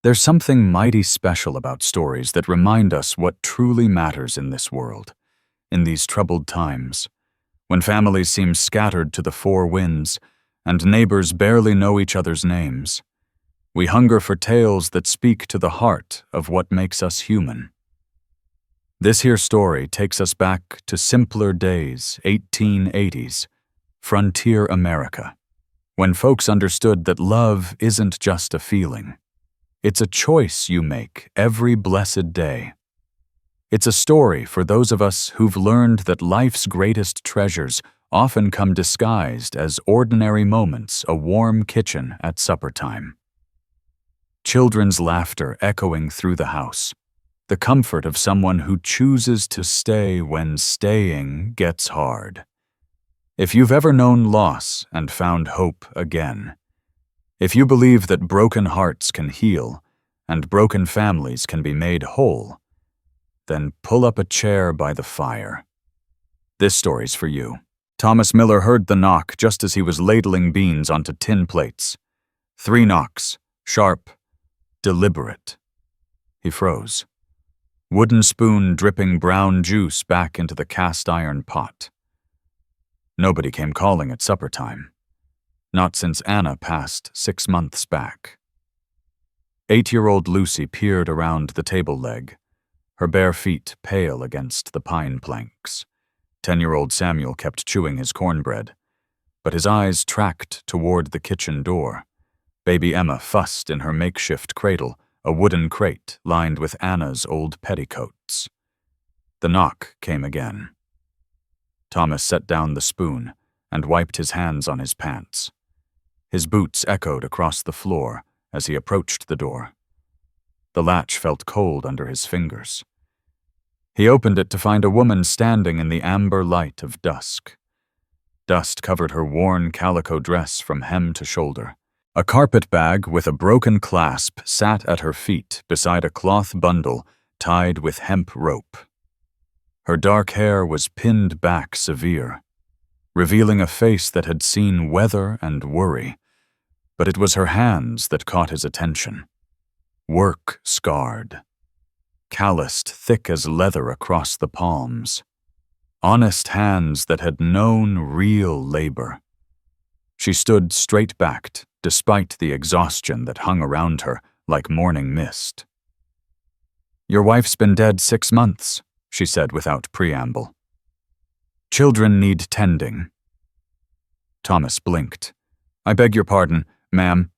There's something mighty special about stories that remind us what truly matters in this world, in these troubled times, when families seem scattered to the four winds and neighbors barely know each other's names. We hunger for tales that speak to the heart of what makes us human. This here story takes us back to simpler days, 1880s, frontier America, when folks understood that love isn't just a feeling. It's a choice you make every blessed day. It's a story for those of us who've learned that life's greatest treasures often come disguised as ordinary moments, a warm kitchen at supper time. Children's laughter echoing through the house, the comfort of someone who chooses to stay when staying gets hard. If you've ever known loss and found hope again, if you believe that broken hearts can heal and broken families can be made whole, then pull up a chair by the fire. This story's for you. Thomas Miller heard the knock just as he was ladling beans onto tin plates. 3 knocks, sharp, deliberate. He froze. Wooden spoon dripping brown juice back into the cast iron pot. Nobody came calling at supper time. Not since Anna passed 6 months back. 8-year-old Lucy peered around the table leg, her bare feet pale against the pine planks. 10-year-old Samuel kept chewing his cornbread, but his eyes tracked toward the kitchen door. Baby Emma fussed in her makeshift cradle, a wooden crate lined with Anna's old petticoats. The knock came again. Thomas set down the spoon and wiped his hands on his pants. His boots echoed across the floor as he approached the door. The latch felt cold under his fingers. He opened it to find a woman standing in the amber light of dusk. Dust covered her worn calico dress from hem to shoulder. A carpet bag with a broken clasp sat at her feet beside a cloth bundle tied with hemp rope. Her dark hair was pinned back severe, revealing a face that had seen weather and worry. But it was her hands that caught his attention. Work-scarred, calloused thick as leather across the palms. Honest hands that had known real labor. She stood straight-backed, despite the exhaustion that hung around her like morning mist. "Your wife's been dead 6 months," she said without preamble. "Children need tending." Thomas blinked. "I beg your pardon, ma'am.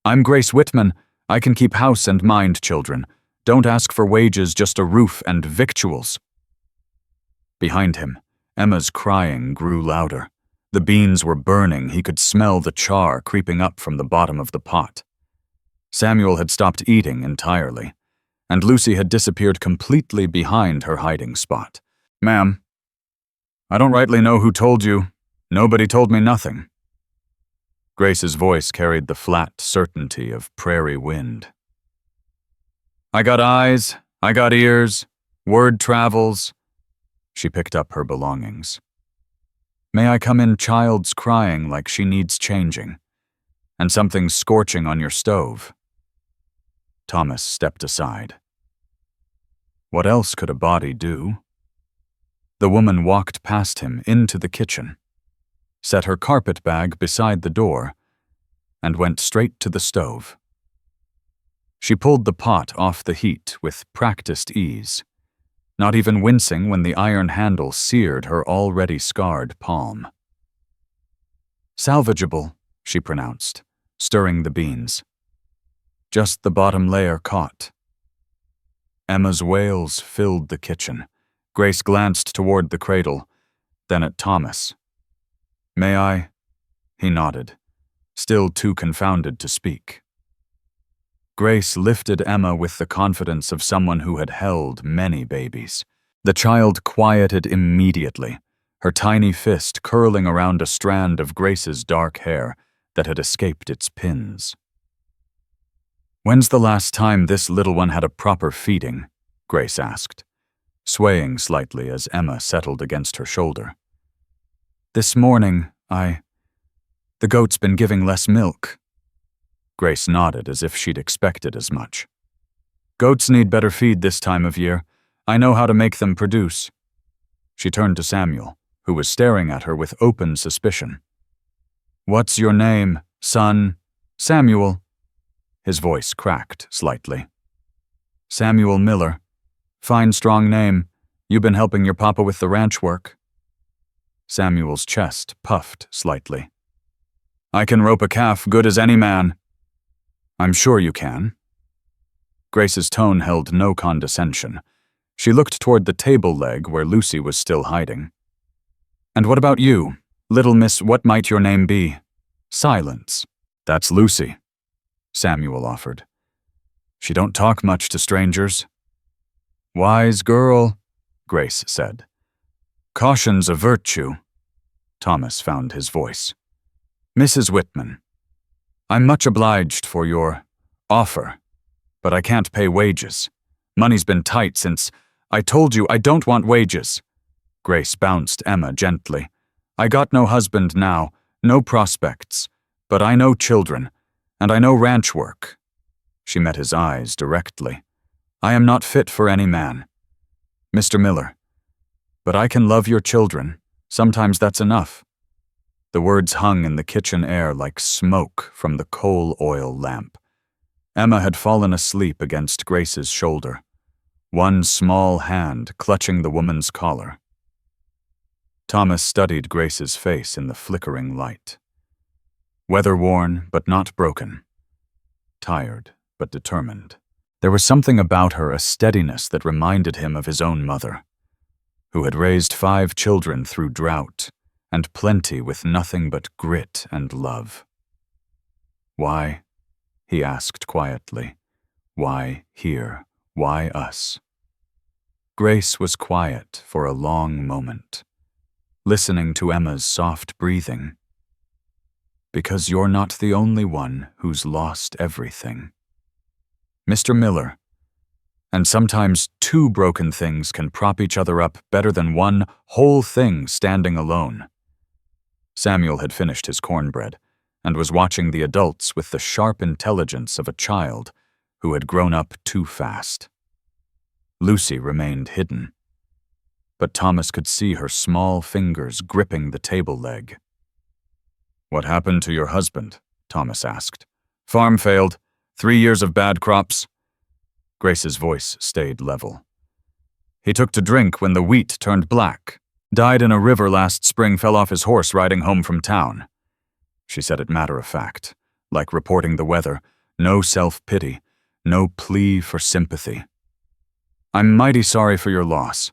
I'm Grace Whitman. I can keep house and mind children. Don't ask for wages, just a roof and victuals." Behind him, Emma's crying grew louder. The beans were burning. He could smell the char creeping up from the bottom of the pot. Samuel had stopped eating entirely, and Lucy had disappeared completely behind her hiding spot. "Ma'am, I don't rightly know who told you. Nobody told me nothing." Grace's voice carried the flat certainty of prairie wind. "I got eyes, I got ears, word travels." She picked up her belongings. "May I come in? Child's crying like she needs changing, and something's scorching on your stove." Thomas stepped aside. What else could a body do? The woman walked past him into the kitchen, set her carpet bag beside the door, and went straight to the stove. She pulled the pot off the heat with practiced ease, not even wincing when the iron handle seared her already scarred palm. "Salvageable," she pronounced, stirring the beans. Just the bottom layer caught. Emma's wails filled the kitchen. Grace glanced toward the cradle, then at Thomas. "May I?" He nodded, still too confounded to speak. Grace lifted Emma with the confidence of someone who had held many babies. The child quieted immediately, her tiny fist curling around a strand of Grace's dark hair that had escaped its pins. "When's the last time this little one had a proper feeding?" Grace asked, swaying slightly as Emma settled against her shoulder. "This morning, the goat's been giving less milk." Grace nodded as if she'd expected as much. Goats need better feed this time of year. I know how to make them produce. She turned to Samuel, who was staring at her with open suspicion. What's your name, son? Samuel. His voice cracked slightly. Samuel Miller. Fine, strong name. You been helping your papa with the ranch work? Samuel's chest puffed slightly. I can rope a calf good as any man. I'm sure you can. Grace's tone held no condescension. She looked toward the table leg where Lucy was still hiding. And what about you, little miss, what might your name be? Silence. That's Lucy, Samuel offered. She don't talk much to strangers. Wise girl, Grace said. Caution's a virtue. Thomas found his voice. Mrs. Whitman, I'm much obliged for your offer, but I can't pay wages. Money's been tight since I told you I don't want wages. Grace bounced Emma gently. I got no husband now, no prospects, but I know children, and I know ranch work. She met his eyes directly. I am not fit for any man. Mr. Miller, but I can love your children. Sometimes that's enough. The words hung in the kitchen air like smoke from the coal oil lamp. Emma had fallen asleep against Grace's shoulder, one small hand clutching the woman's collar. Thomas studied Grace's face in the flickering light. Weather-worn but not broken. Tired but determined. There was something about her, a steadiness that reminded him of his own mother, who had raised 5 children through drought and plenty with nothing but grit and love. Why? He asked quietly. Why here? Why us? Grace was quiet for a long moment, listening to Emma's soft breathing. Because you're not the only one who's lost everything. Mr. Miller, and sometimes 2 broken things can prop each other up better than one whole thing standing alone. Samuel had finished his cornbread and was watching the adults with the sharp intelligence of a child who had grown up too fast. Lucy remained hidden, but Thomas could see her small fingers gripping the table leg. What happened to your husband? Thomas asked. Farm failed. 3 years of bad crops. Grace's voice stayed level. He took to drink when the wheat turned black. Died in a river last spring, fell off his horse riding home from town. She said it matter-of-fact, like reporting the weather, no self-pity, no plea for sympathy. I'm mighty sorry for your loss,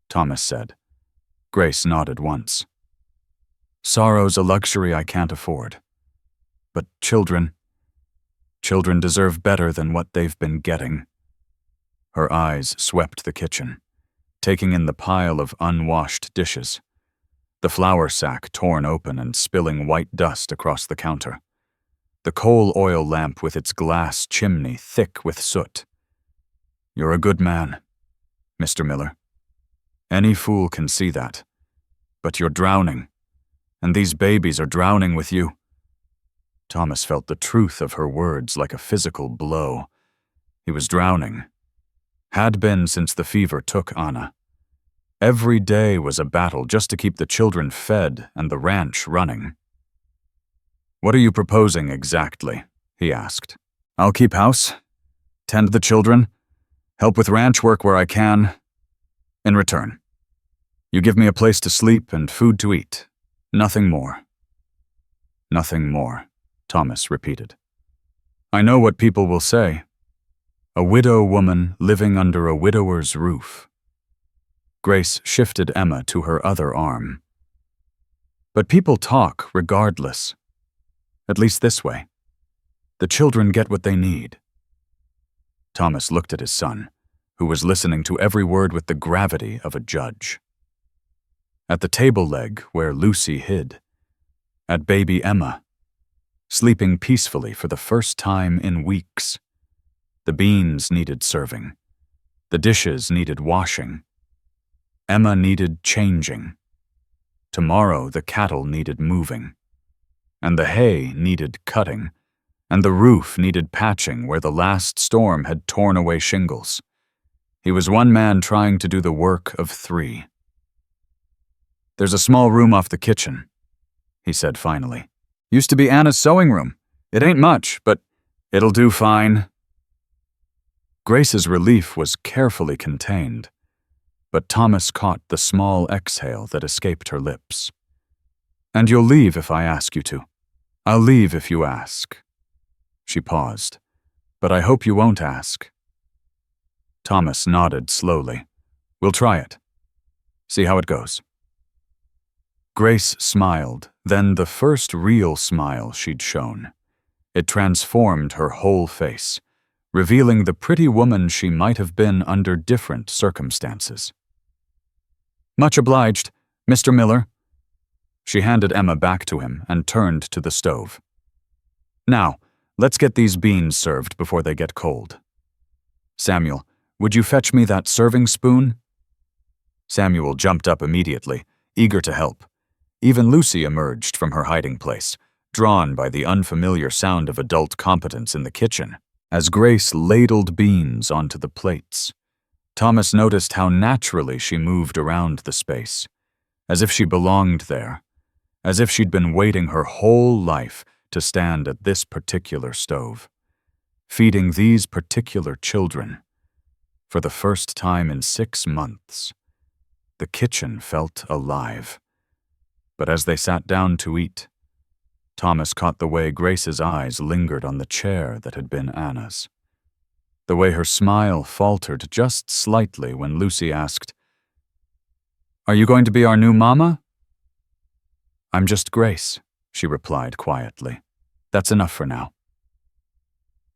Thomas said. Grace nodded once. Sorrow's a luxury I can't afford. But children deserve better than what they've been getting. Her eyes swept the kitchen, taking in the pile of unwashed dishes, the flour sack torn open and spilling white dust across the counter, the coal oil lamp with its glass chimney thick with soot. You're a good man, Mr. Miller. Any fool can see that. But you're drowning, and these babies are drowning with you. Thomas felt the truth of her words like a physical blow. He was drowning. Had been since the fever took Anna. Every day was a battle just to keep the children fed and the ranch running. What are you proposing exactly? He asked. I'll keep house, tend the children, help with ranch work where I can. In return, you give me a place to sleep and food to eat. Nothing more. Nothing more, Thomas repeated. I know what people will say. A widow woman living under a widower's roof. Grace shifted Emma to her other arm. But people talk regardless. At least this way. The children get what they need. Thomas looked at his son, who was listening to every word with the gravity of a judge. At the table leg where Lucy hid. At baby Emma, sleeping peacefully for the first time in weeks. The beans needed serving. The dishes needed washing. Emma needed changing. Tomorrow the cattle needed moving. And the hay needed cutting, and the roof needed patching where the last storm had torn away shingles. He was one man trying to do the work of three. "There's a small room off the kitchen," he said finally. "Used to be Anna's sewing room. It ain't much, but it'll do fine." Grace's relief was carefully contained, but Thomas caught the small exhale that escaped her lips. "And you'll leave if I ask you to. I'll leave if you ask." She paused. "But I hope you won't ask." Thomas nodded slowly. "We'll try it. See how it goes." Grace smiled, then the first real smile she'd shown. It transformed her whole face, revealing the pretty woman she might have been under different circumstances. "Much obliged, Mr. Miller." She handed Emma back to him and turned to the stove. "Now, let's get these beans served before they get cold. Samuel, would you fetch me that serving spoon?" Samuel jumped up immediately, eager to help. Even Lucy emerged from her hiding place, drawn by the unfamiliar sound of adult competence in the kitchen. As Grace ladled beans onto the plates, Thomas noticed how naturally she moved around the space, as if she belonged there, as if she'd been waiting her whole life to stand at this particular stove, feeding these particular children. For the first time in 6 months, the kitchen felt alive. But as they sat down to eat, Thomas caught the way Grace's eyes lingered on the chair that had been Anna's. The way her smile faltered just slightly when Lucy asked, "Are you going to be our new mama?" "I'm just Grace," she replied quietly. "That's enough for now."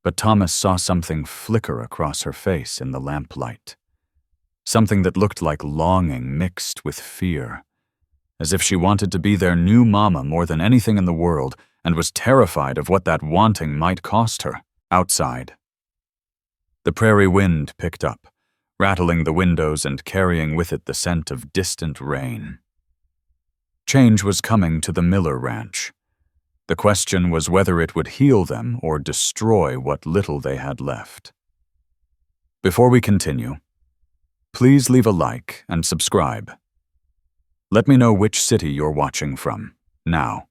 But Thomas saw something flicker across her face in the lamplight. Something that looked like longing mixed with fear, as if she wanted to be their new mama more than anything in the world and was terrified of what that wanting might cost her. Outside, the prairie wind picked up, rattling the windows and carrying with it the scent of distant rain. Change was coming to the Miller Ranch. The question was whether it would heal them or destroy what little they had left. Before we continue, please leave a like and subscribe. Let me know which city you're watching from. Now,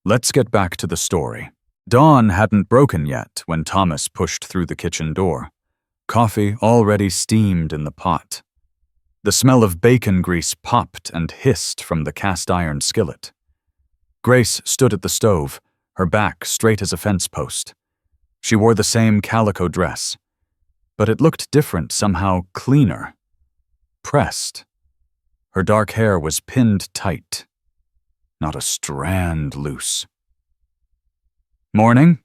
let's get back to the story. Dawn hadn't broken yet when Thomas pushed through the kitchen door. Coffee already steamed in the pot. The smell of bacon grease popped and hissed from the cast-iron skillet. Grace stood at the stove, her back straight as a fence post. She wore the same calico dress, but it looked different, somehow cleaner. Pressed. Her dark hair was pinned tight, not a strand loose. "Morning,"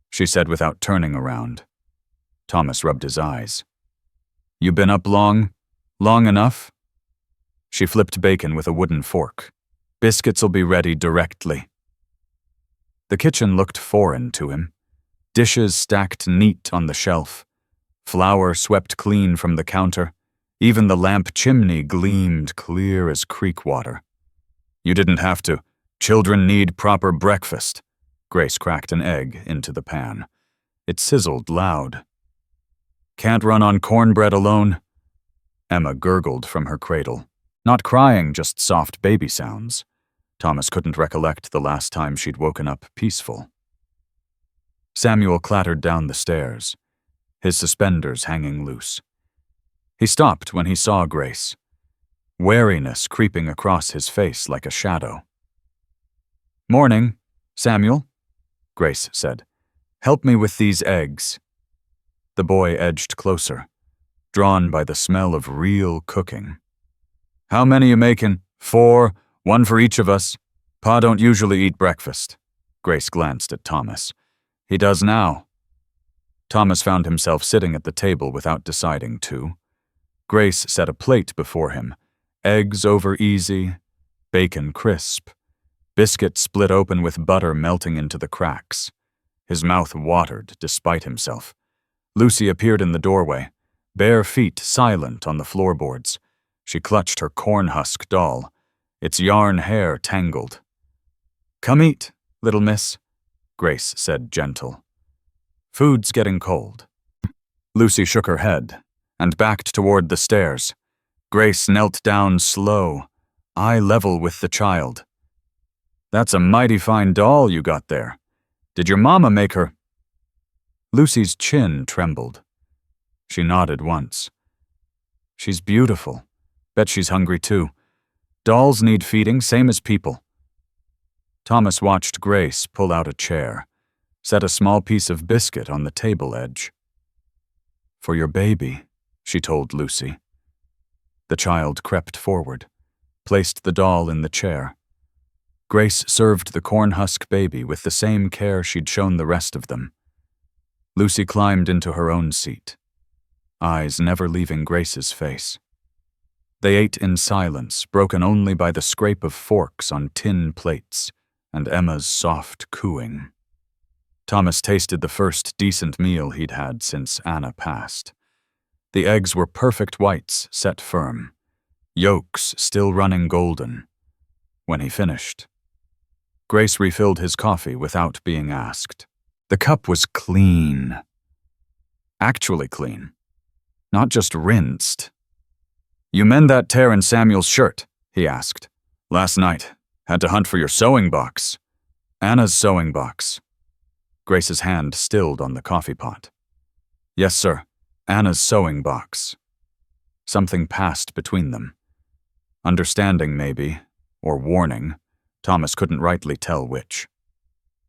she said without turning around. Thomas rubbed his eyes. "You been up long? Long enough?" She flipped bacon with a wooden fork. "Biscuits'll be ready directly." The kitchen looked foreign to him. Dishes stacked neat on the shelf. Flour swept clean from the counter. Even the lamp chimney gleamed clear as creek water. "You didn't have to. Children need proper breakfast." Grace cracked an egg into the pan. It sizzled loud. "Can't run on cornbread alone?" Emma gurgled from her cradle. Not crying, just soft baby sounds. Thomas couldn't recollect the last time she'd woken up peaceful. Samuel clattered down the stairs, his suspenders hanging loose. He stopped when he saw Grace, wariness creeping across his face like a shadow. "Morning, Samuel," Grace said. "Help me with these eggs." The boy edged closer, drawn by the smell of real cooking. "How many you making?" "4, 1 for each of us. Pa don't usually eat breakfast." Grace glanced at Thomas. "He does now." Thomas found himself sitting at the table without deciding to. Grace set a plate before him, eggs over easy, bacon crisp, biscuit split open with butter melting into the cracks. His mouth watered despite himself. Lucy appeared in the doorway, bare feet silent on the floorboards. She clutched her corn-husk doll, its yarn hair tangled. "Come eat, little miss," Grace said gentle. Food's getting cold. Lucy shook her head and backed toward the stairs. Grace knelt down slow, eye level with the child. That's a mighty fine doll you got there. Did your mama make her? Lucy's chin trembled. She nodded once. She's beautiful. Bet she's hungry too. Dolls need feeding, same as people. Thomas watched Grace pull out a chair, set a small piece of biscuit on the table edge. For your baby, she told Lucy. The child crept forward, placed the doll in the chair. Grace served the corn-husk baby with the same care she'd shown the rest of them. Lucy climbed into her own seat, eyes never leaving Grace's face. They ate in silence, broken only by the scrape of forks on tin plates and Emma's soft cooing. Thomas tasted the first decent meal he'd had since Anna passed. The eggs were perfect whites, set firm, yolks still running golden. When he finished, Grace refilled his coffee without being asked. The cup was clean. Actually clean. Not just rinsed. You mend that tear in Samuel's shirt? He asked. Last night. Had to hunt for your sewing box. Anna's sewing box. Grace's hand stilled on the coffee pot. Yes, sir. Anna's sewing box. Something passed between them. Understanding, maybe, or warning. Thomas couldn't rightly tell which.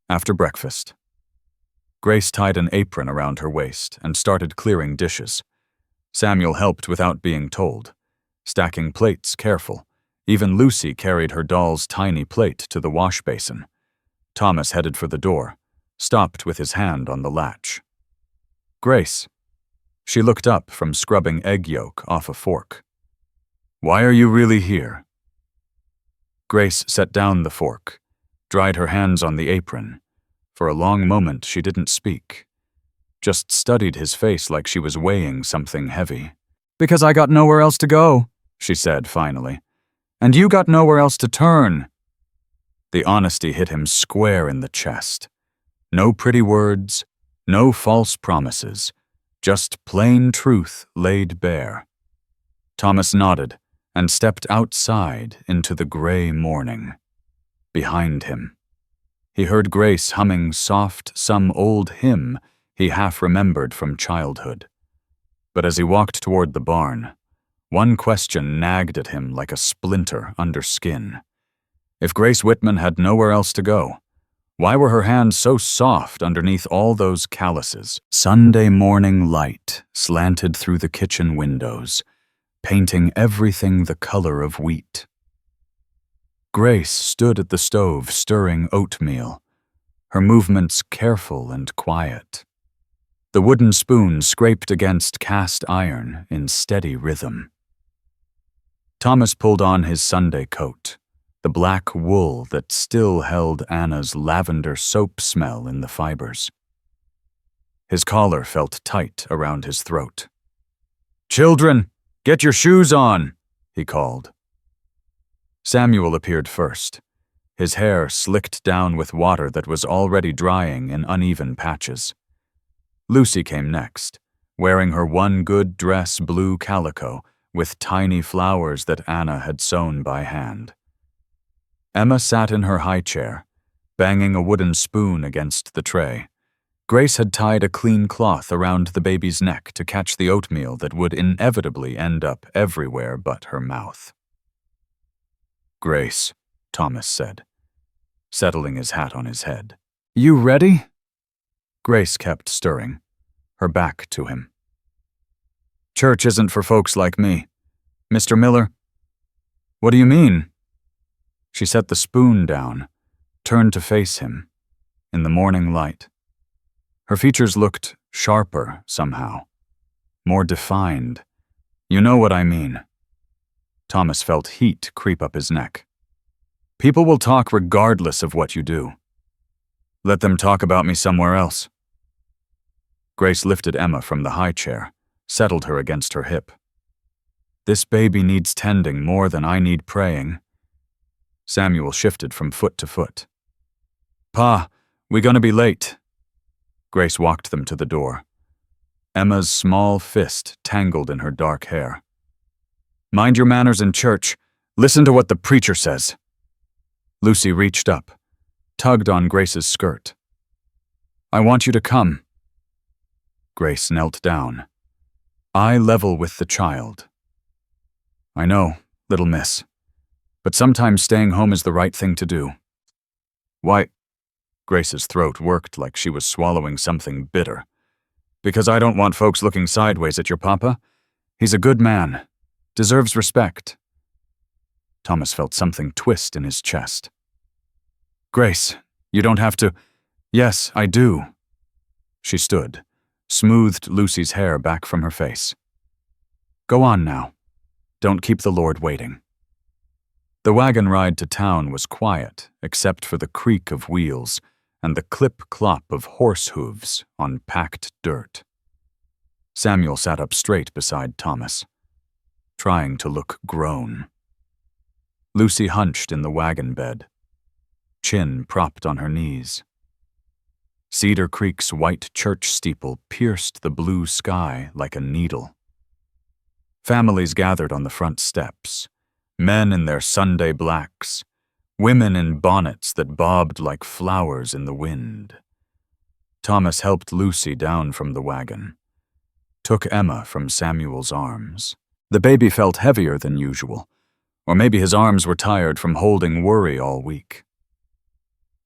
After breakfast, Grace tied an apron around her waist and started clearing dishes. Samuel helped without being told, stacking plates careful. Even Lucy carried her doll's tiny plate to the wash basin. Thomas headed for the door, stopped with his hand on the latch. Grace. She looked up from scrubbing egg yolk off a fork. Why are you really here? Grace set down the fork, dried her hands on the apron. For a long moment she didn't speak, just studied his face like she was weighing something heavy. Because I got nowhere else to go, she said finally. And you got nowhere else to turn. The honesty hit him square in the chest. No pretty words, no false promises, just plain truth laid bare. Thomas nodded and stepped outside into the gray morning. Behind him, he heard Grace humming soft some old hymn he half remembered from childhood. But as he walked toward the barn, one question nagged at him like a splinter under skin. If Grace Whitman had nowhere else to go, why were her hands so soft underneath all those calluses? Sunday morning light slanted through the kitchen windows, painting everything the color of wheat. Grace stood at the stove stirring oatmeal, her movements careful and quiet. The wooden spoon scraped against cast iron in steady rhythm. Thomas pulled on his Sunday coat, the black wool that still held Anna's lavender soap smell in the fibers. His collar felt tight around his throat. "Children, get your shoes on," he called. Samuel appeared first, his hair slicked down with water that was already drying in uneven patches. Lucy came next, wearing her one good dress blue calico with tiny flowers that Anna had sewn by hand. Emma sat in her high chair, banging a wooden spoon against the tray. Grace had tied a clean cloth around the baby's neck to catch the oatmeal that would inevitably end up everywhere but her mouth. "Grace," Thomas said, settling his hat on his head. "You ready?" Grace kept stirring, her back to him. "Church isn't for folks like me. Mr. Miller." "What do you mean?" She set the spoon down, turned to face him, in the morning light. Her features looked sharper somehow, more defined. "You know what I mean." Thomas felt heat creep up his neck. "People will talk regardless of what you do. Let them talk about me somewhere else." Grace lifted Emma from the high chair, settled her against her hip. "This baby needs tending more than I need praying." Samuel shifted from foot to foot. "Pa, we gonna be late." Grace walked them to the door. Emma's small fist tangled in her dark hair. "Mind your manners in church. Listen to what the preacher says." Lucy reached up, tugged on Grace's skirt. "I want you to come." Grace knelt down, eye level with the child. "I know, little miss, but sometimes staying home is the right thing to do." "Why?" Grace's throat worked like she was swallowing something bitter. "Because I don't want folks looking sideways at your papa. He's a good man, deserves respect." Thomas felt something twist in his chest. "Grace, you don't have to—" "Yes, I do." She stood, smoothed Lucy's hair back from her face. "Go on now. Don't keep the Lord waiting." The wagon ride to town was quiet, except for the creak of wheels and the clip-clop of horse hooves on packed dirt. Samuel sat up straight beside Thomas, trying to look grown. Lucy hunched in the wagon bed, chin propped on her knees. Cedar Creek's white church steeple pierced the blue sky like a needle. Families gathered on the front steps, men in their Sunday blacks, women in bonnets that bobbed like flowers in the wind. Thomas helped Lucy down from the wagon, took Emma from Samuel's arms. The baby felt heavier than usual, or maybe his arms were tired from holding worry all week.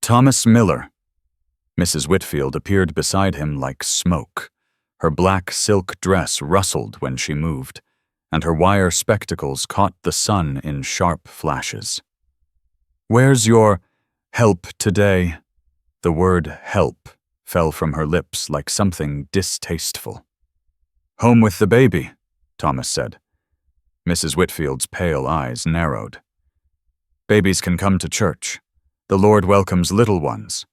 "Thomas Miller." Mrs. Whitfield appeared beside him like smoke. Her black silk dress rustled when she moved, and her wire spectacles caught the sun in sharp flashes. "Where's your help today?" The word help fell from her lips like something distasteful. "Home with the baby," Thomas said. Mrs. Whitfield's pale eyes narrowed. "Babies can come to church. The Lord welcomes little ones."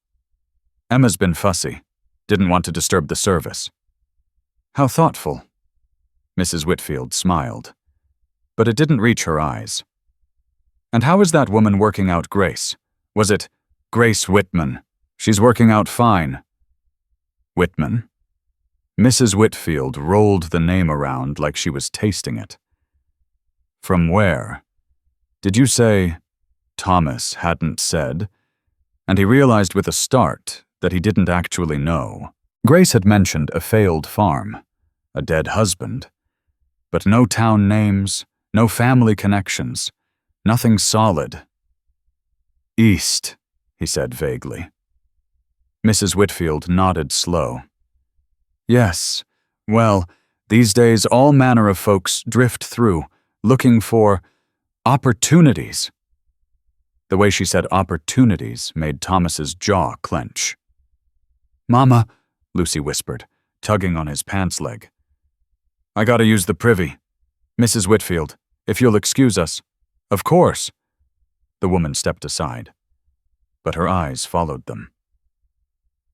Emma's been fussy, didn't want to disturb the service. "How thoughtful." Mrs. Whitfield smiled, but it didn't reach her eyes. "And how is that woman working out Grace? Was it Grace Whitman? She's working out fine." "Whitman?" Mrs. Whitfield rolled the name around like she was tasting it. "From where? Did you say—" Thomas hadn't said, and he realized with a start that he didn't actually know. Grace had mentioned a failed farm, a dead husband, but no town names, no family connections, nothing solid. "East," he said vaguely. Mrs. Whitfield nodded slow. "Yes, well, these days all manner of folks drift through, looking for opportunities." The way she said opportunities made Thomas's jaw clench. "Mama," Lucy whispered, tugging on his pants leg. "I gotta use the privy. Mrs. Whitfield, if you'll excuse us." "Of course." The woman stepped aside, but her eyes followed them.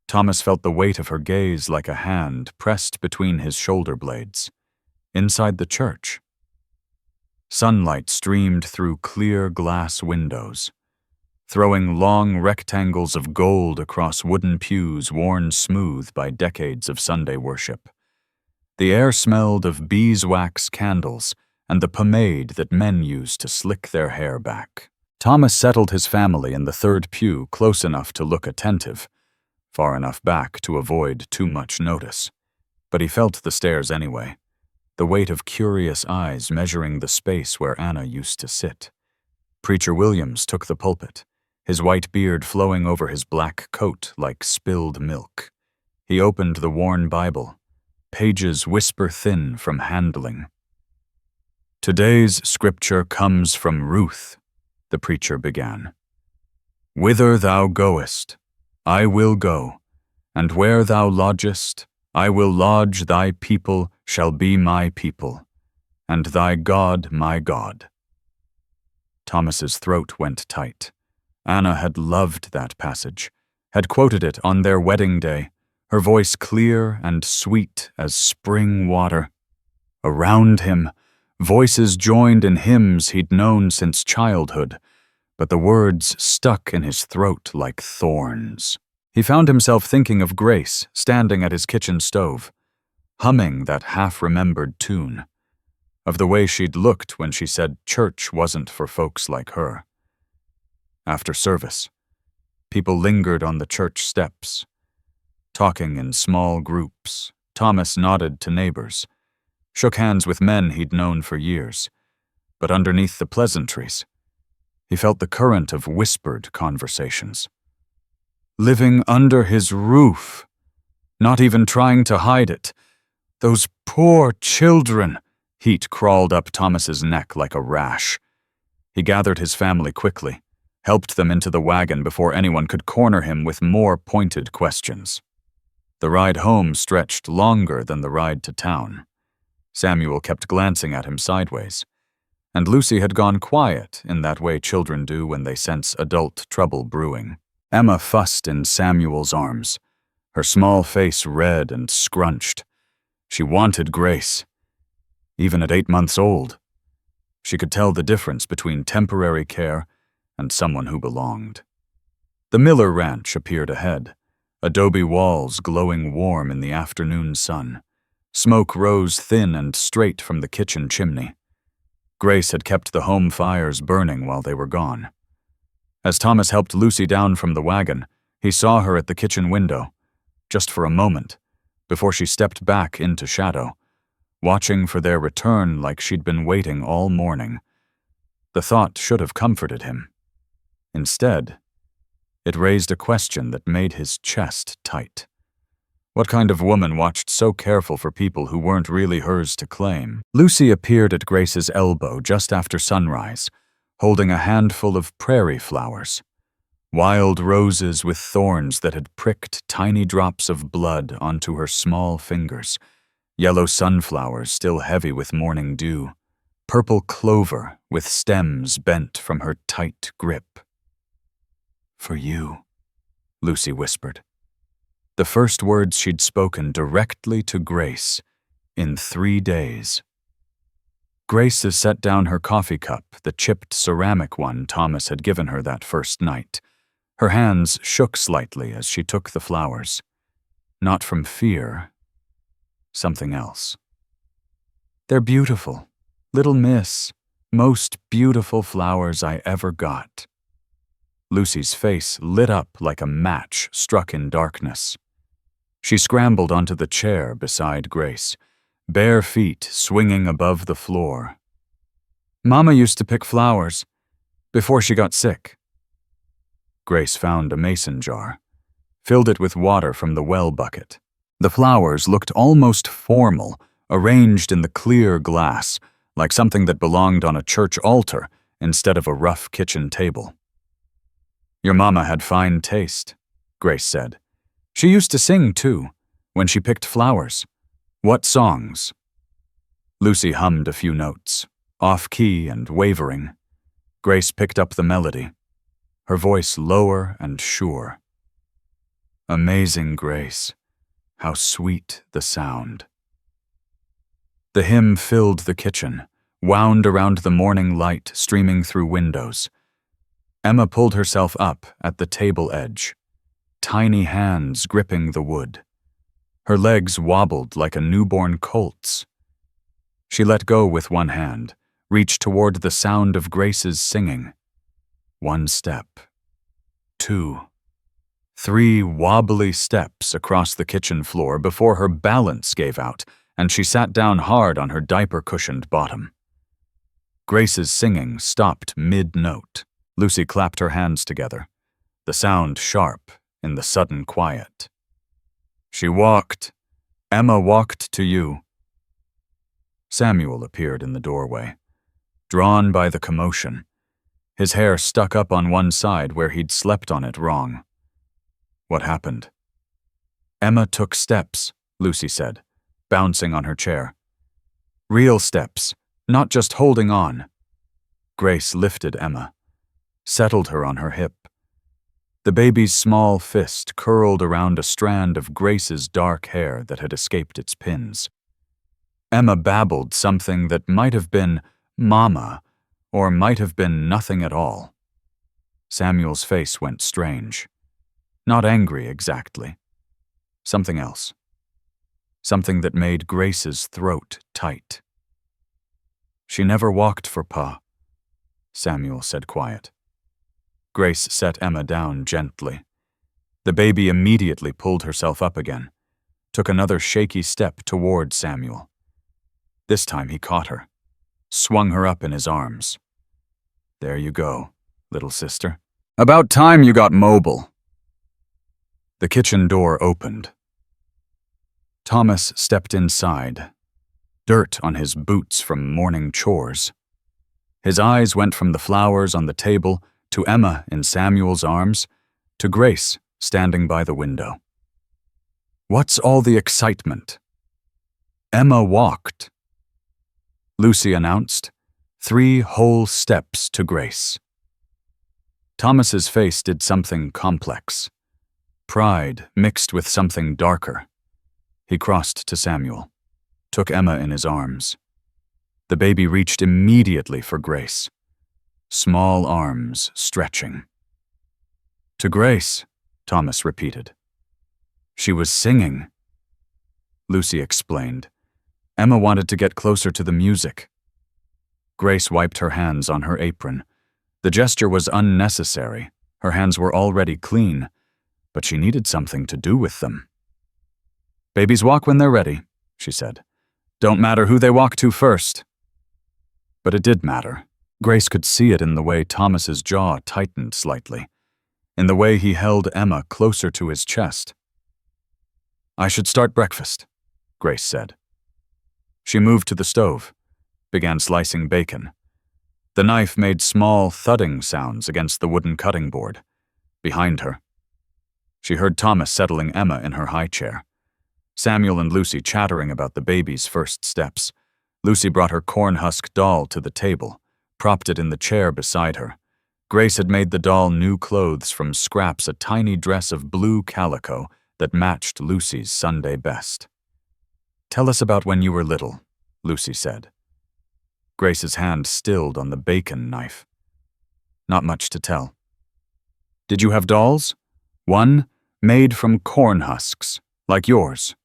Thomas felt the weight of her gaze like a hand pressed between his shoulder blades, inside the church. Sunlight streamed through clear glass windows, throwing long rectangles of gold across wooden pews worn smooth by decades of Sunday worship. The air smelled of beeswax candles and the pomade that men use to slick their hair back. Thomas settled his family in the third pew close enough to look attentive, far enough back to avoid too much notice. But he felt the stares anyway, the weight of curious eyes measuring the space where Anna used to sit. Preacher Williams took the pulpit, his white beard flowing over his black coat like spilled milk. He opened the worn Bible, pages whisper thin from handling. "Today's scripture comes from Ruth," the preacher began. "Whither thou goest, I will go, and where thou lodgest, I will lodge. Thy people shall be my people, and thy God my God." Thomas's throat went tight. Anna had loved that passage, had quoted it on their wedding day, her voice clear and sweet as spring water. Around him, voices joined in hymns he'd known since childhood, but the words stuck in his throat like thorns. He found himself thinking of Grace standing at his kitchen stove, humming that half-remembered tune, of the way she'd looked when she said church wasn't for folks like her. After service, people lingered on the church steps, talking in small groups. Thomas nodded to neighbors, shook hands with men he'd known for years, but underneath the pleasantries, he felt the current of whispered conversations. Living under his roof, not even trying to hide it. Those poor children. Heat crawled up Thomas's neck like a rash. He gathered his family quickly, helped them into the wagon before anyone could corner him with more pointed questions. The ride home stretched longer than the ride to town. Samuel kept glancing at him sideways, and Lucy had gone quiet in that way children do when they sense adult trouble brewing. Emma fussed in Samuel's arms, her small face red and scrunched. She wanted Grace. Even at 8 months old, she could tell the difference between temporary care and someone who belonged. The Miller Ranch appeared ahead, adobe walls glowing warm in the afternoon sun. Smoke rose thin and straight from the kitchen chimney. Grace had kept the home fires burning while they were gone. As Thomas helped Lucy down from the wagon, he saw her at the kitchen window, just for a moment, before she stepped back into shadow, watching for their return like she'd been waiting all morning. The thought should have comforted him. Instead, it raised a question that made his chest tight. What kind of woman watched so careful for people who weren't really hers to claim? Lucy appeared at Grace's elbow just after sunrise, holding a handful of prairie flowers, wild roses with thorns that had pricked tiny drops of blood onto her small fingers, yellow sunflowers still heavy with morning dew, purple clover with stems bent from her tight grip. "For you," Lucy whispered. The first words she'd spoken directly to Grace in 3 days. Grace had set down her coffee cup, the chipped ceramic one Thomas had given her that first night. Her hands shook slightly as she took the flowers. Not from fear, something else. "They're beautiful, little miss, most beautiful flowers I ever got." Lucy's face lit up like a match struck in darkness. She scrambled onto the chair beside Grace, bare feet swinging above the floor. "Mama used to pick flowers before she got sick." Grace found a mason jar, filled it with water from the well bucket. The flowers looked almost formal, arranged in the clear glass, like something that belonged on a church altar instead of a rough kitchen table. "Your mama had fine taste," Grace said. "She used to sing, too, when she picked flowers." "What songs?" Lucy hummed a few notes, off-key and wavering. Grace picked up the melody, her voice lower and sure. "Amazing Grace, how sweet the sound." The hymn filled the kitchen, wound around the morning light streaming through windows. Emma pulled herself up at the table edge, tiny hands gripping the wood. Her legs wobbled like a newborn colt's. She let go with one hand, reached toward the sound of Grace's singing. 1 step, 2, 3 wobbly steps across the kitchen floor before her balance gave out and she sat down hard on her diaper-cushioned bottom. Grace's singing stopped mid-note. Lucy clapped her hands together, the sound sharp in the sudden quiet. "She walked. Emma walked to you." Samuel appeared in the doorway, drawn by the commotion, his hair stuck up on one side where he'd slept on it wrong. "What happened?" "Emma took steps," Lucy said, bouncing on her chair. "Real steps, not just holding on." Grace lifted Emma, settled her on her hip. The baby's small fist curled around a strand of Grace's dark hair that had escaped its pins. Emma babbled something that might have been "Mama," or might have been nothing at all. Samuel's face went strange. Not angry exactly. Something else. Something that made Grace's throat tight. "She never walked for Pa," Samuel said quiet. Grace set Emma down gently. The baby immediately pulled herself up again, took another shaky step toward Samuel. This time he caught her, swung her up in his arms. "There you go, little sister. About time you got mobile." The kitchen door opened. Thomas stepped inside, dirt on his boots from morning chores. His eyes went from the flowers on the table to Emma in Samuel's arms to Grace standing by the window. "What's all the excitement?" "Emma walked," Lucy announced, 3 whole steps to Grace. Thomas's face did something complex. Pride mixed with something darker. He crossed to Samuel, took Emma in his arms. The baby reached immediately for Grace, small arms stretching. "To Grace," Thomas repeated. "She was singing," Lucy explained. Emma wanted to get closer to the music. Grace wiped her hands on her apron. The gesture was unnecessary. Her hands were already clean, but she needed something to do with them. "Babies walk when they're ready," she said. "Don't matter who they walk to first." But it did matter. Grace could see it in the way Thomas's jaw tightened slightly, in the way he held Emma closer to his chest. "I should start breakfast," Grace said. She moved to the stove, began slicing bacon. The knife made small thudding sounds against the wooden cutting board. Behind her, she heard Thomas settling Emma in her high chair. Samuel and Lucy chattering about the baby's first steps. Lucy brought her corn-husk doll to the table, propped it in the chair beside her. Grace had made the doll new clothes from scraps, a tiny dress of blue calico that matched Lucy's Sunday best. "Tell us about when you were little," Lucy said. Grace's hand stilled on the bacon knife. "Not much to tell." "Did you have dolls? One made from corn husks, like yours.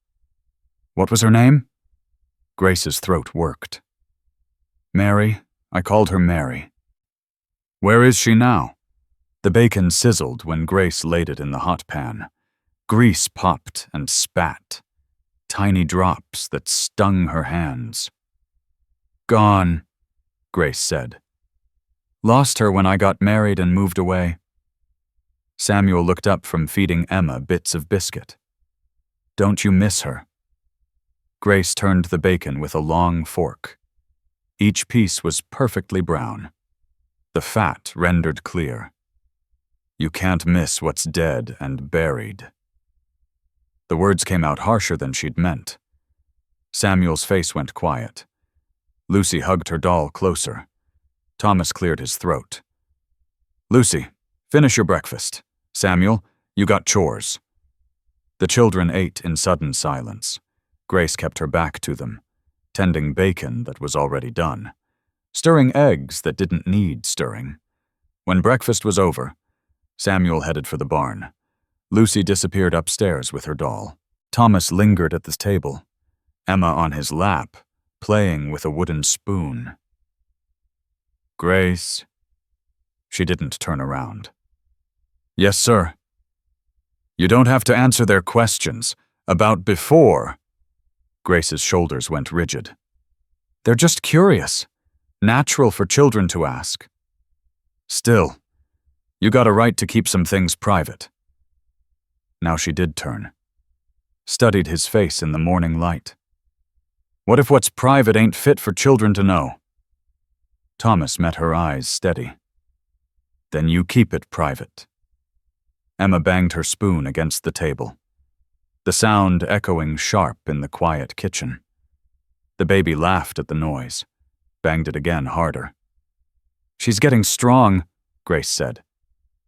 What was her name?" Grace's throat worked. "Mary. I called her Mary." "Where is she now?" The bacon sizzled when Grace laid it in the hot pan. Grease popped and spat, tiny drops that stung her hands. "Gone," Grace said. "Lost her when I got married and moved away." Samuel looked up from feeding Emma bits of biscuit. "Don't you miss her?" Grace turned the bacon with a long fork. Each piece was perfectly brown, the fat rendered clear. "You can't miss what's dead and buried." The words came out harsher than she'd meant. Samuel's face went quiet. Lucy hugged her doll closer. Thomas cleared his throat. "Lucy, finish your breakfast. Samuel, you got chores." The children ate in sudden silence. Grace kept her back to them, tending bacon that was already done, stirring eggs that didn't need stirring. When breakfast was over, Samuel headed for the barn. Lucy disappeared upstairs with her doll. Thomas lingered at the table, Emma on his lap, playing with a wooden spoon. "Grace." She didn't turn around. "Yes, sir." "You don't have to answer their questions. About before." Grace's shoulders went rigid. "They're just curious. Natural for children to ask." "Still, you got a right to keep some things private." Now she did turn. Studied his face in the morning light. "What if what's private ain't fit for children to know?" Thomas met her eyes steady. "Then you keep it private." Emma banged her spoon against the table, the sound echoing sharp in the quiet kitchen. The baby laughed at the noise, banged it again harder. "She's getting strong," Grace said.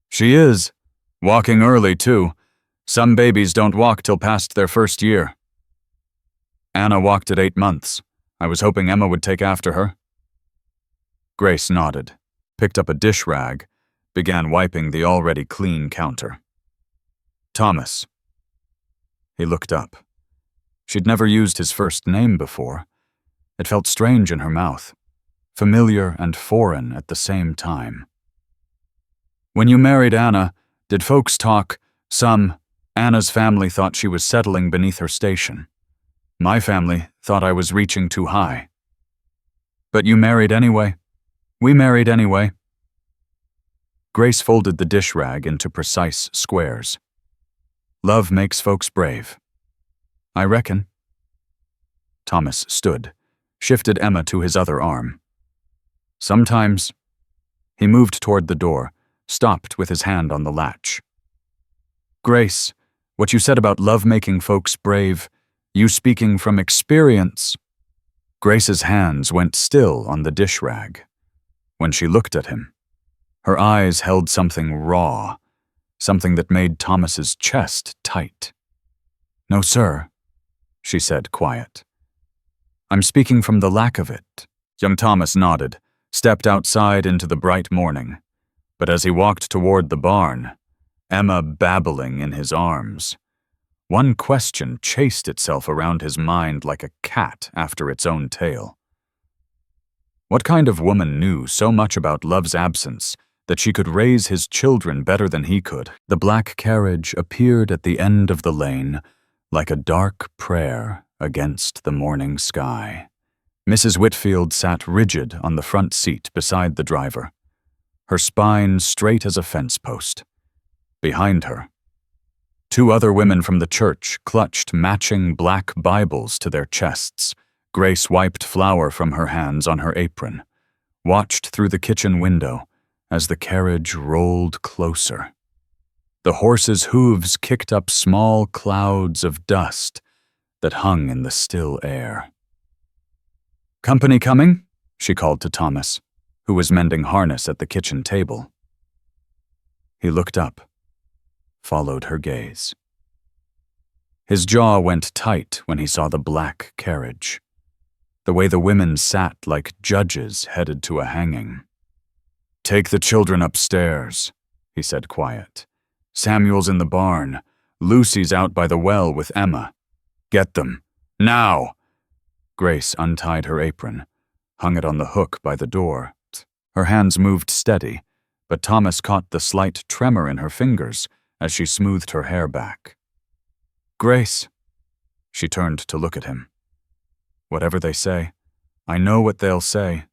"She is. Walking early, too. Some babies don't walk till past their first year." "Anna walked at 8 months. I was hoping Emma would take after her." Grace nodded, picked up a dish rag, began wiping the already clean counter. Thomas. He looked up. She'd never used his first name before. It felt strange in her mouth, familiar and foreign at the same time. When you married Anna, did folks talk? Anna's family thought she was settling beneath her station. My family thought I was reaching too high. But you married anyway? We married anyway. Grace folded the dish rag into precise squares. Love makes folks brave. I reckon. Thomas stood, shifted Emma to his other arm. Sometimes. He moved toward the door, stopped with his hand on the latch. Grace, what you said about love making folks brave, you speaking from experience. Grace's hands went still on the dish rag. When she looked at him, her eyes held something raw, something that made Thomas's chest tight. No, sir, she said, quiet. I'm speaking from the lack of it. Young Thomas nodded, stepped outside into the bright morning. But as he walked toward the barn, Emma babbling in his arms, one question chased itself around his mind like a cat after its own tail. What kind of woman knew so much about love's absence that she could raise his children better than he could? The black carriage appeared at the end of the lane like a dark prayer against the morning sky. Mrs. Whitfield sat rigid on the front seat beside the driver, her spine straight as a fence post. Behind her, two other women from the church clutched matching black Bibles to their chests. Grace wiped flour from her hands on her apron, watched through the kitchen window as the carriage rolled closer. The horse's hooves kicked up small clouds of dust that hung in the still air. Company coming? She called to Thomas, who was mending harness at the kitchen table. He looked up, followed her gaze. His jaw went tight when he saw the black carriage, the way the women sat like judges headed to a hanging. Take the children upstairs, he said quiet. Samuel's in the barn. Lucy's out by the well with Emma. Get them. Now! Grace untied her apron, hung it on the hook by the door. Her hands moved steady, but Thomas caught the slight tremor in her fingers as she smoothed her hair back. Grace. She turned to look at him. Whatever they say, I know what they'll say.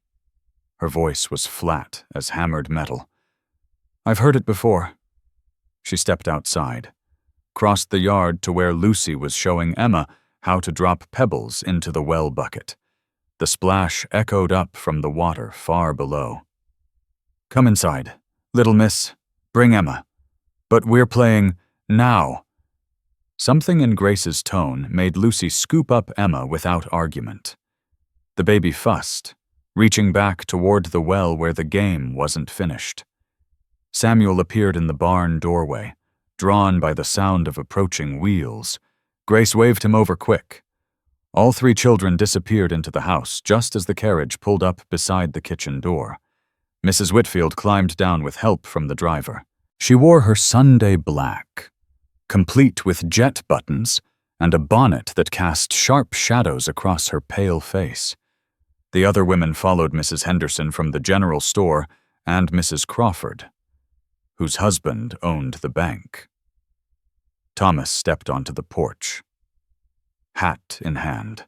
Her voice was flat as hammered metal. I've heard it before. She stepped outside, crossed the yard to where Lucy was showing Emma how to drop pebbles into the well bucket. The splash echoed up from the water far below. Come inside, little miss. Bring Emma. But we're playing now. Something in Grace's tone made Lucy scoop up Emma without argument. The baby fussed, reaching back toward the well where the game wasn't finished. Samuel appeared in the barn doorway, drawn by the sound of approaching wheels. Grace waved him over quick. All three children disappeared into the house just as the carriage pulled up beside the kitchen door. Mrs. Whitfield climbed down with help from the driver. She wore her Sunday black, complete with jet buttons and a bonnet that cast sharp shadows across her pale face. The other women followed Mrs. Henderson from the general store and Mrs. Crawford, whose husband owned the bank. Thomas stepped onto the porch, hat in hand.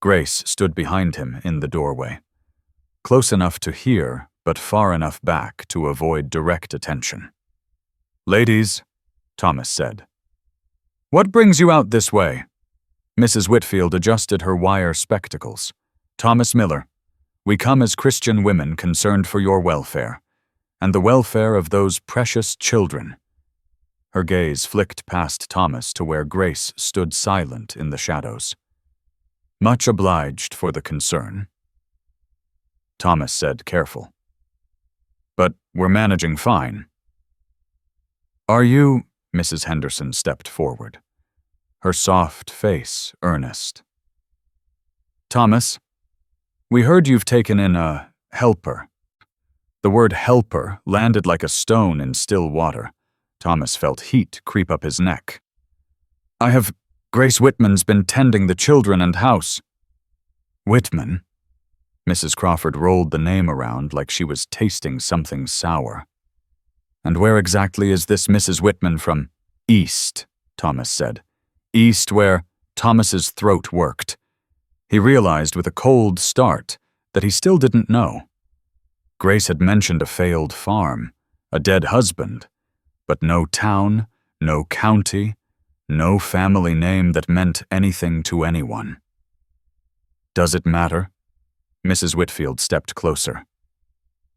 Grace stood behind him in the doorway, close enough to hear but far enough back to avoid direct attention. Ladies, Thomas said. What brings you out this way? Mrs. Whitfield adjusted her wire spectacles. Thomas Miller, we come as Christian women concerned for your welfare, and the welfare of those precious children. Her gaze flicked past Thomas to where Grace stood silent in the shadows. Much obliged for the concern. Thomas said, careful. But we're managing fine. Are you? Mrs. Henderson stepped forward, her soft face earnest. Thomas, we heard you've taken in a helper. The word helper landed like a stone in still water. Thomas felt heat creep up his neck. Grace Whitman's been tending the children and house. Whitman? Mrs. Crawford rolled the name around like she was tasting something sour. And where exactly is this Mrs. Whitman from? East, Thomas said. East, where Thomas's throat worked. He realized with a cold start that he still didn't know. Grace had mentioned a failed farm, a dead husband, but no town, no county, no family name that meant anything to anyone. Does it matter? Mrs. Whitfield stepped closer.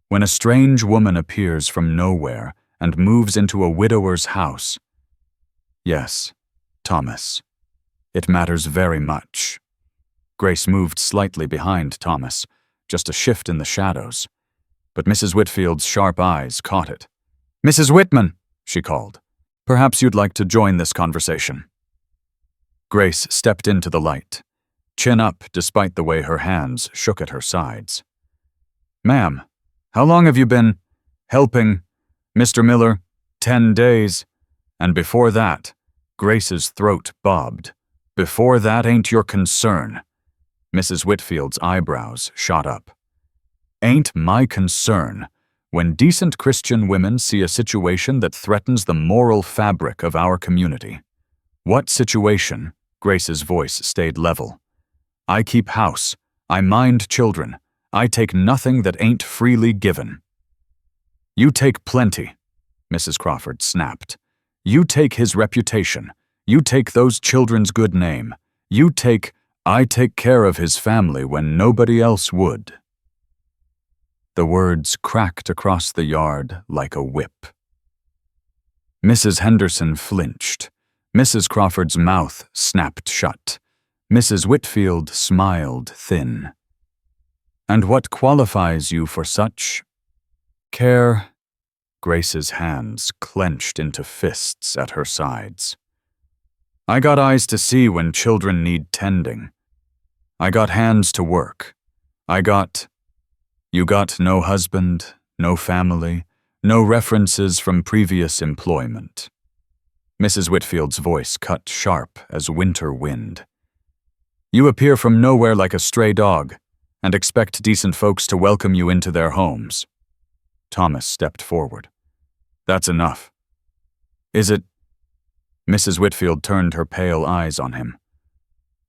When a strange woman appears from nowhere and moves into a widower's house. Yes, Thomas. It matters very much. Grace moved slightly behind Thomas, just a shift in the shadows. But Mrs. Whitfield's sharp eyes caught it. Mrs. Whitman, she called. Perhaps you'd like to join this conversation. Grace stepped into the light, chin up despite the way her hands shook at her sides. Ma'am, how long have you been helping Mr. Miller? 10 days. And before that, Grace's throat bobbed. Before that ain't your concern. Mrs. Whitfield's eyebrows shot up. Ain't my concern when decent Christian women see a situation that threatens the moral fabric of our community. What situation? Grace's voice stayed level. I keep house. I mind children. I take nothing that ain't freely given. You take plenty, Mrs. Crawford snapped. You take his reputation. You take those children's good name. I take care of his family when nobody else would. The words cracked across the yard like a whip. Mrs. Henderson flinched. Mrs. Crawford's mouth snapped shut. Mrs. Whitfield smiled thin. And what qualifies you for such care? Grace's hands clenched into fists at her sides. I got eyes to see when children need tending. I got hands to work. You got no husband, no family, no references from previous employment. Mrs. Whitfield's voice cut sharp as winter wind. You appear from nowhere like a stray dog and expect decent folks to welcome you into their homes. Thomas stepped forward. That's enough. Is it? Mrs. Whitfield turned her pale eyes on him.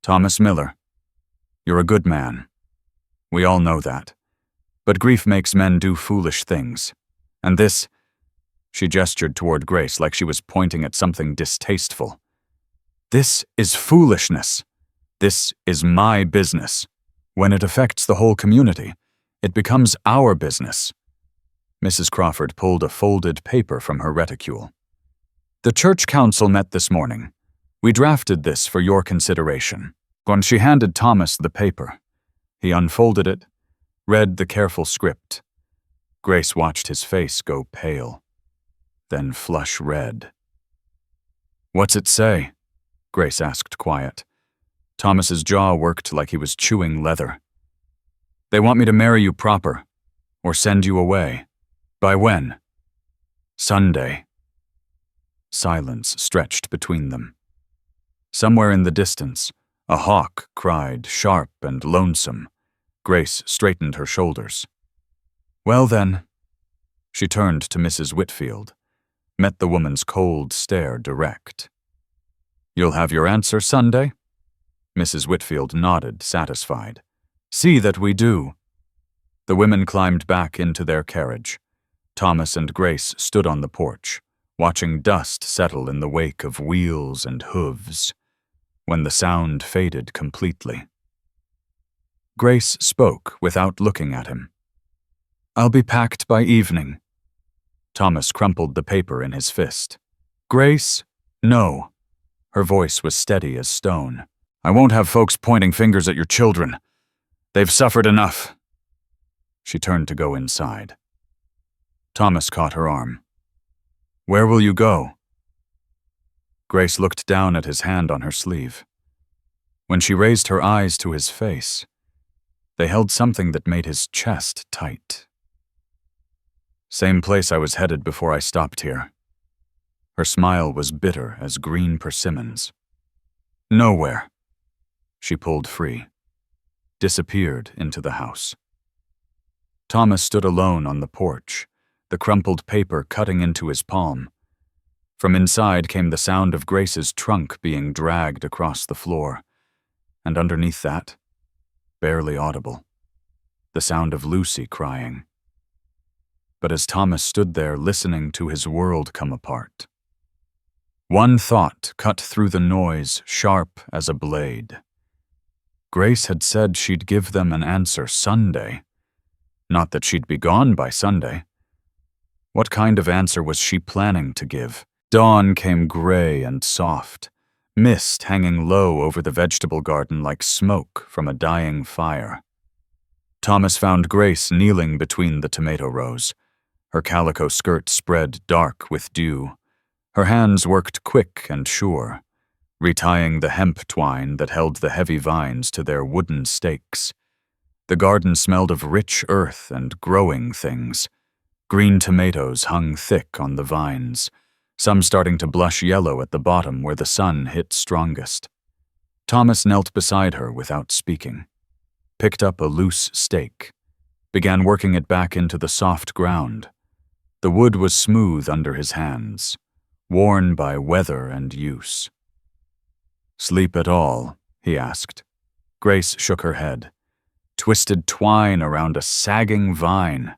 Thomas Miller, you're a good man. We all know that. But grief makes men do foolish things. And this, she gestured toward Grace like she was pointing at something distasteful. This is foolishness. This is my business. When it affects the whole community, it becomes our business. Mrs. Crawford pulled a folded paper from her reticule. The church council met this morning. We drafted this for your consideration. When she handed Thomas the paper, he unfolded it, read the careful script. Grace watched his face go pale, then flush red. What's it say? Grace asked quiet. Thomas's jaw worked like he was chewing leather. They want me to marry you proper, or send you away. By when? Sunday. Silence stretched between them. Somewhere in the distance, a hawk cried, sharp and lonesome. Grace straightened her shoulders. Well then. She turned to Mrs. Whitfield, met the woman's cold stare direct. You'll have your answer Sunday? Mrs. Whitfield nodded, satisfied. See that we do. The women climbed back into their carriage. Thomas and Grace stood on the porch, watching dust settle in the wake of wheels and hooves. When the sound faded completely, Grace spoke without looking at him. I'll be packed by evening. Thomas crumpled the paper in his fist. Grace, no. Her voice was steady as stone. I won't have folks pointing fingers at your children. They've suffered enough. She turned to go inside. Thomas caught her arm. Where will you go? Grace looked down at his hand on her sleeve. When she raised her eyes to his face, they held something that made his chest tight. Same place I was headed before I stopped here. Her smile was bitter as green persimmons. Nowhere. She pulled free, disappeared into the house. Thomas stood alone on the porch, the crumpled paper cutting into his palm. From inside came the sound of Grace's trunk being dragged across the floor, and underneath that, barely audible, the sound of Lucy crying. But as Thomas stood there listening to his world come apart, one thought cut through the noise, sharp as a blade. Grace had said she'd give them an answer Sunday. Not that she'd be gone by Sunday. What kind of answer was she planning to give? Dawn came gray and soft, mist hanging low over the vegetable garden like smoke from a dying fire. Thomas found Grace kneeling between the tomato rows, her calico skirt spread dark with dew. Her hands worked quick and sure, retying the hemp twine that held the heavy vines to their wooden stakes. The garden smelled of rich earth and growing things. Green tomatoes hung thick on the vines, some starting to blush yellow at the bottom where the sun hit strongest. Thomas knelt beside her without speaking, picked up a loose stake, began working it back into the soft ground. The wood was smooth under his hands, worn by weather and use. "Sleep at all?" he asked. Grace shook her head, twisted twine around a sagging vine,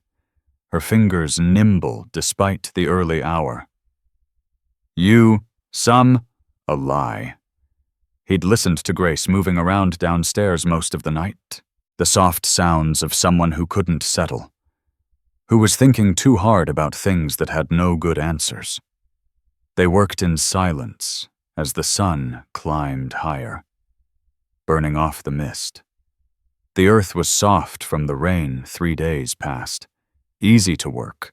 her fingers nimble despite the early hour. "You, some?" A lie. He'd listened to Grace moving around downstairs most of the night, the soft sounds of someone who couldn't settle, who was thinking too hard about things that had no good answers. They worked in silence as the sun climbed higher, burning off the mist. The earth was soft from the rain 3 days past, easy to work.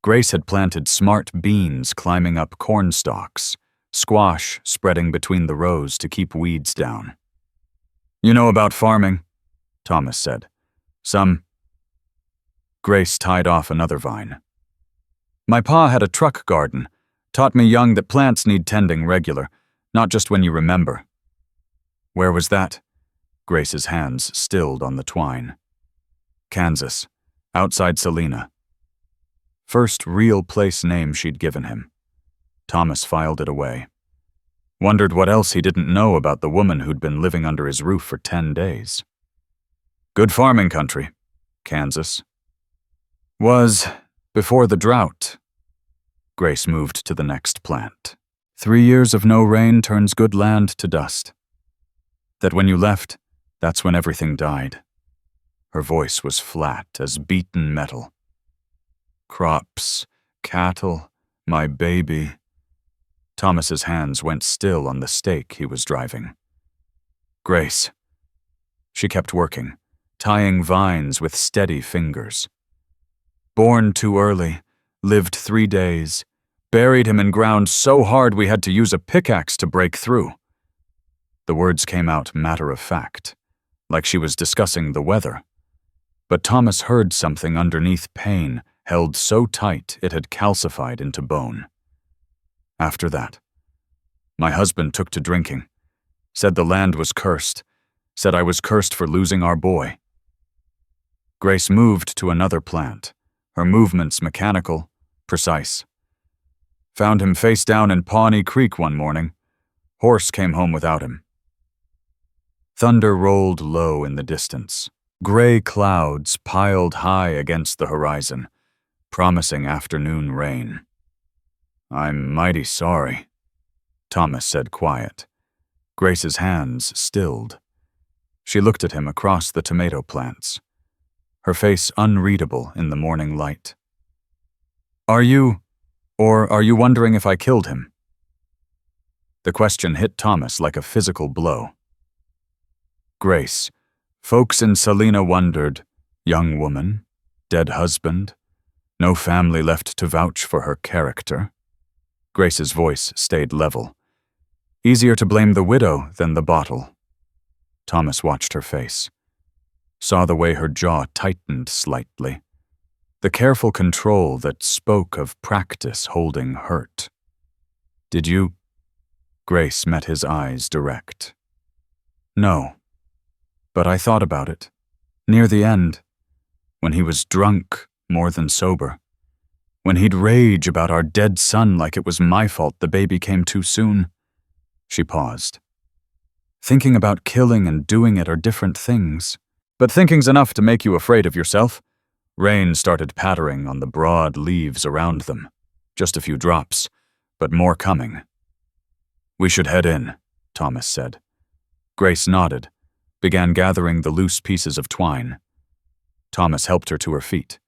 Grace had planted smart beans climbing up corn stalks, squash spreading between the rows to keep weeds down. "You know about farming?" Thomas said. "Some." Grace tied off another vine. "My pa had a truck garden. Taught me young that plants need tending regular, not just when you remember." "Where was that?" Grace's hands stilled on the twine. "Kansas, outside Salina." First real place name she'd given him. Thomas filed it away. Wondered what else he didn't know about the woman who'd been living under his roof for 10 days. "Good farming country, Kansas." "Was before the drought." Grace moved to the next plant. 3 years of no rain turns good land to dust. That when you left, that's when everything died. Her voice was flat as beaten metal. "Crops, cattle, my baby." Thomas's hands went still on the stake he was driving. "Grace." She kept working, tying vines with steady fingers. "Born too early, lived 3 days, buried him in ground so hard we had to use a pickaxe to break through." The words came out matter-of-fact, like she was discussing the weather. But Thomas heard something underneath pain, held so tight it had calcified into bone. "After that, my husband took to drinking, said the land was cursed, said I was cursed for losing our boy." Grace moved to another plant, her movements mechanical, precise. "Found him face down in Pawnee Creek one morning. Horse came home without him." Thunder rolled low in the distance. Gray clouds piled high against the horizon, promising afternoon rain. "I'm mighty sorry," Thomas said quiet. Grace's hands stilled. She looked at him across the tomato plants, her face unreadable in the morning light. Are you wondering if I killed him?" The question hit Thomas like a physical blow. "Grace, folks in Salina wondered, young woman, dead husband, no family left to vouch for her character." Grace's voice stayed level. "Easier to blame the widow than the bottle." Thomas watched her face, saw the way her jaw tightened slightly, the careful control that spoke of practice holding hurt. Did you? Grace met his eyes direct. No, but I thought about it. Near the end, when he was drunk more than sober. When he'd rage about our dead son like it was my fault the baby came too soon. She paused. Thinking about killing and doing it are different things. But thinking's enough to make you afraid of yourself. Rain started pattering on the broad leaves around them. Just a few drops, but more coming. We should head in, Thomas said. Grace nodded, began gathering the loose pieces of twine. Thomas helped her to her feet,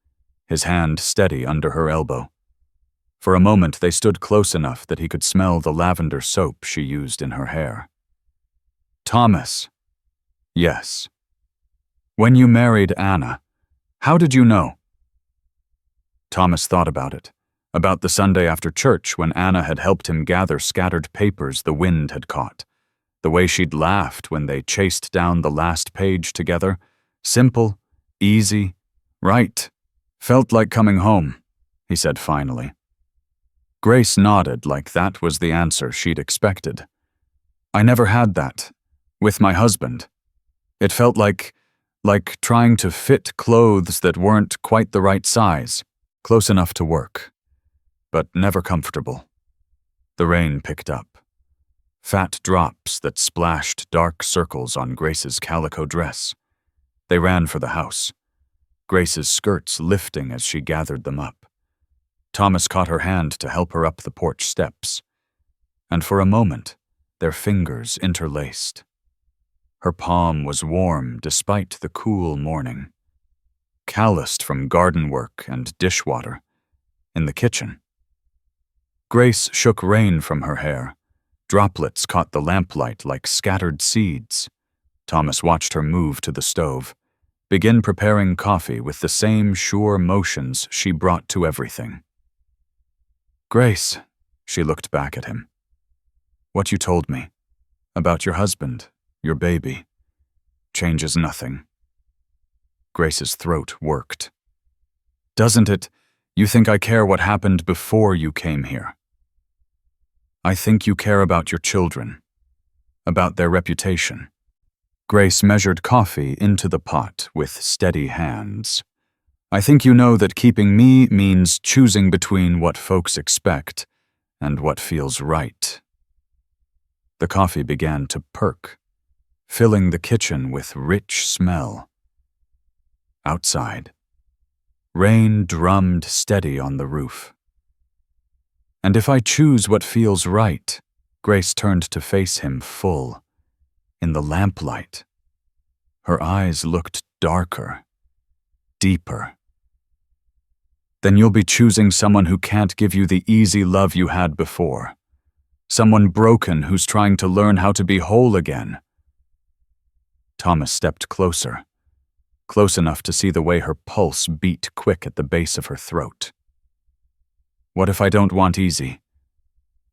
his hand steady under her elbow. For a moment they stood close enough that he could smell the lavender soap she used in her hair. Thomas. Yes. When you married Anna, how did you know? Thomas thought about it, about the Sunday after church when Anna had helped him gather scattered papers the wind had caught, the way she'd laughed when they chased down the last page together, simple, easy, right. Felt like coming home, he said finally. Grace nodded like that was the answer she'd expected. I never had that, with my husband. It felt like trying to fit clothes that weren't quite the right size, close enough to work, but never comfortable. The rain picked up. Fat drops that splashed dark circles on Grace's calico dress. They ran for the house, Grace's skirts lifting as she gathered them up. Thomas caught her hand to help her up the porch steps, and for a moment, their fingers interlaced. Her palm was warm despite the cool morning, calloused from garden work and dishwater, in the kitchen. Grace shook rain from her hair. Droplets caught the lamplight like scattered seeds. Thomas watched her move to the stove, begin preparing coffee with the same sure motions she brought to everything. Grace, she looked back at him. What you told me, about your husband, your baby, changes nothing. Grace's throat worked. Doesn't it? You think I care what happened before you came here? I think you care about your children, about their reputation. Grace measured coffee into the pot with steady hands. I think you know that keeping me means choosing between what folks expect and what feels right. The coffee began to perk, filling the kitchen with rich smell. Outside, rain drummed steady on the roof. And if I choose what feels right, Grace turned to face him full, in the lamplight. Her eyes looked darker, deeper. Then you'll be choosing someone who can't give you the easy love you had before. Someone broken who's trying to learn how to be whole again. Thomas stepped closer, close enough to see the way her pulse beat quick at the base of her throat. What if I don't want easy?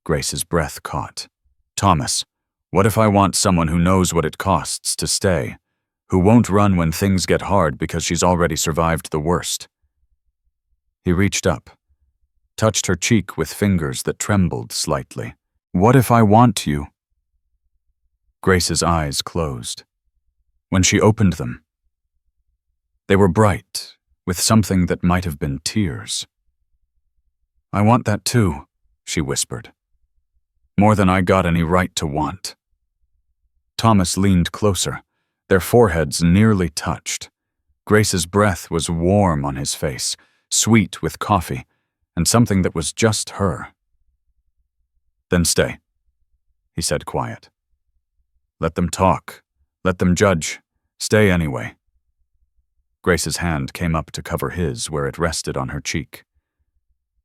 Grace's breath caught. Thomas, what if I want someone who knows what it costs to stay, who won't run when things get hard because she's already survived the worst? He reached up, touched her cheek with fingers that trembled slightly. What if I want you? Grace's eyes closed. When she opened them, they were bright, with something that might have been tears. I want that too, she whispered. More than I got any right to want. Thomas leaned closer, their foreheads nearly touched. Grace's breath was warm on his face, sweet with coffee, and something that was just her. Then stay, he said quiet. Let them talk, let them judge, stay anyway. Grace's hand came up to cover his where it rested on her cheek.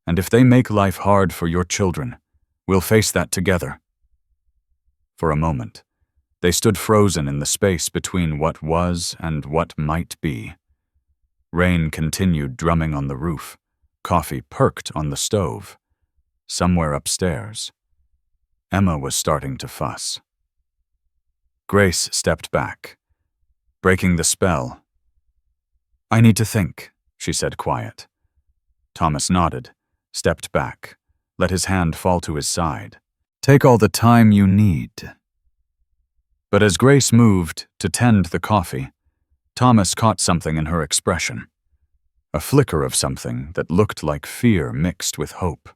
And if they make life hard for your children, we'll face that together. For a moment, they stood frozen in the space between what was and what might be. Rain continued drumming on the roof. Coffee perked on the stove. Somewhere upstairs, Emma was starting to fuss. Grace stepped back, breaking the spell. I need to think, she said quiet. Thomas nodded, stepped back, let his hand fall to his side. Take all the time you need. But as Grace moved to tend the coffee, Thomas caught something in her expression. A flicker of something that looked like fear mixed with hope.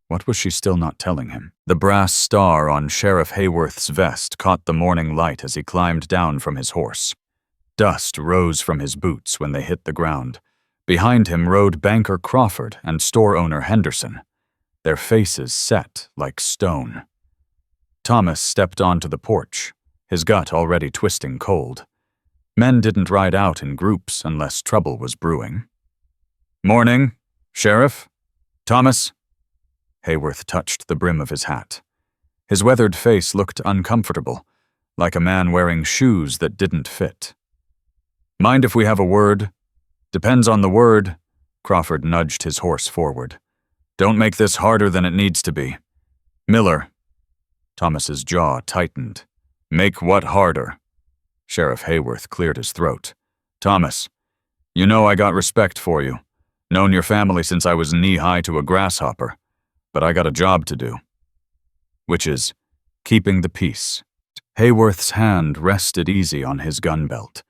What was she still not telling him? The brass star on Sheriff Hayworth's vest caught the morning light as he climbed down from his horse. Dust rose from his boots when they hit the ground. Behind him rode banker Crawford and store owner Henderson, their faces set like stone. Thomas stepped onto the porch, his gut already twisting cold. Men didn't ride out in groups unless trouble was brewing. "Morning, Sheriff. Thomas." Hayworth touched the brim of his hat. His weathered face looked uncomfortable, like a man wearing shoes that didn't fit. "Mind if we have a word?" "Depends on the word." Crawford nudged his horse forward. "Don't make this harder than it needs to be." "Miller." Thomas's jaw tightened. "Make what harder?" Sheriff Hayworth cleared his throat. "Thomas, you know I got respect for you. Known your family since I was knee-high to a grasshopper. But I got a job to do. Which is keeping the peace." Hayworth's hand rested easy on his gun belt.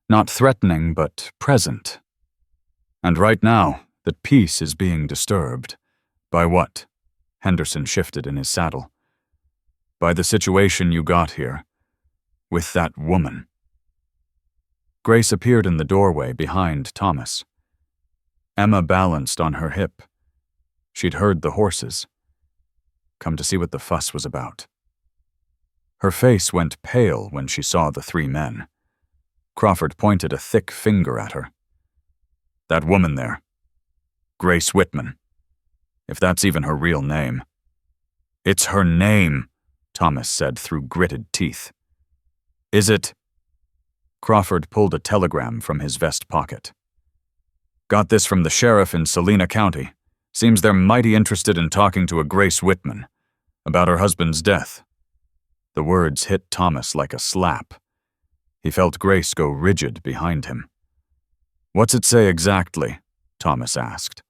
Not threatening, but present. "And right now, that peace is being disturbed. By what?" Henderson shifted in his saddle. "By the situation you got here. With that woman." Grace appeared in the doorway behind Thomas. Emma balanced on her hip. She'd heard the horses. Come to see what the fuss was about. Her face went pale when she saw the three men. Crawford pointed a thick finger at her. "That woman there. Grace Whitman. If that's even her real name." "It's her name," Thomas said through gritted teeth. "Is it?" Crawford pulled a telegram from his vest pocket. "Got this from the sheriff in Salina County. Seems they're mighty interested in talking to a Grace Whitman about her husband's death." The words hit Thomas like a slap. He felt Grace go rigid behind him. "What's it say exactly?" Thomas asked.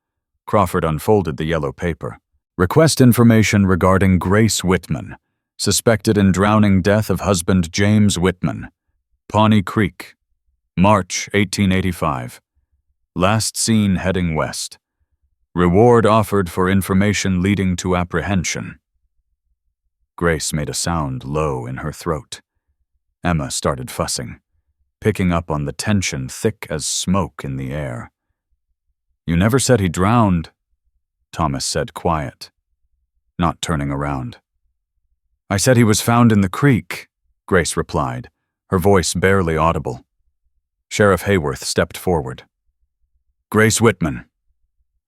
Crawford unfolded the yellow paper. "Request information regarding Grace Whitman, suspected in drowning death of husband James Whitman. Pawnee Creek, March 1885. Last seen heading west. Reward offered for information leading to apprehension." Grace made a sound low in her throat. Emma started fussing, picking up on the tension thick as smoke in the air. "You never said he drowned," Thomas said quiet, not turning around. "I said he was found in the creek," Grace replied, her voice barely audible. Sheriff Hayworth stepped forward. "Grace Whitman,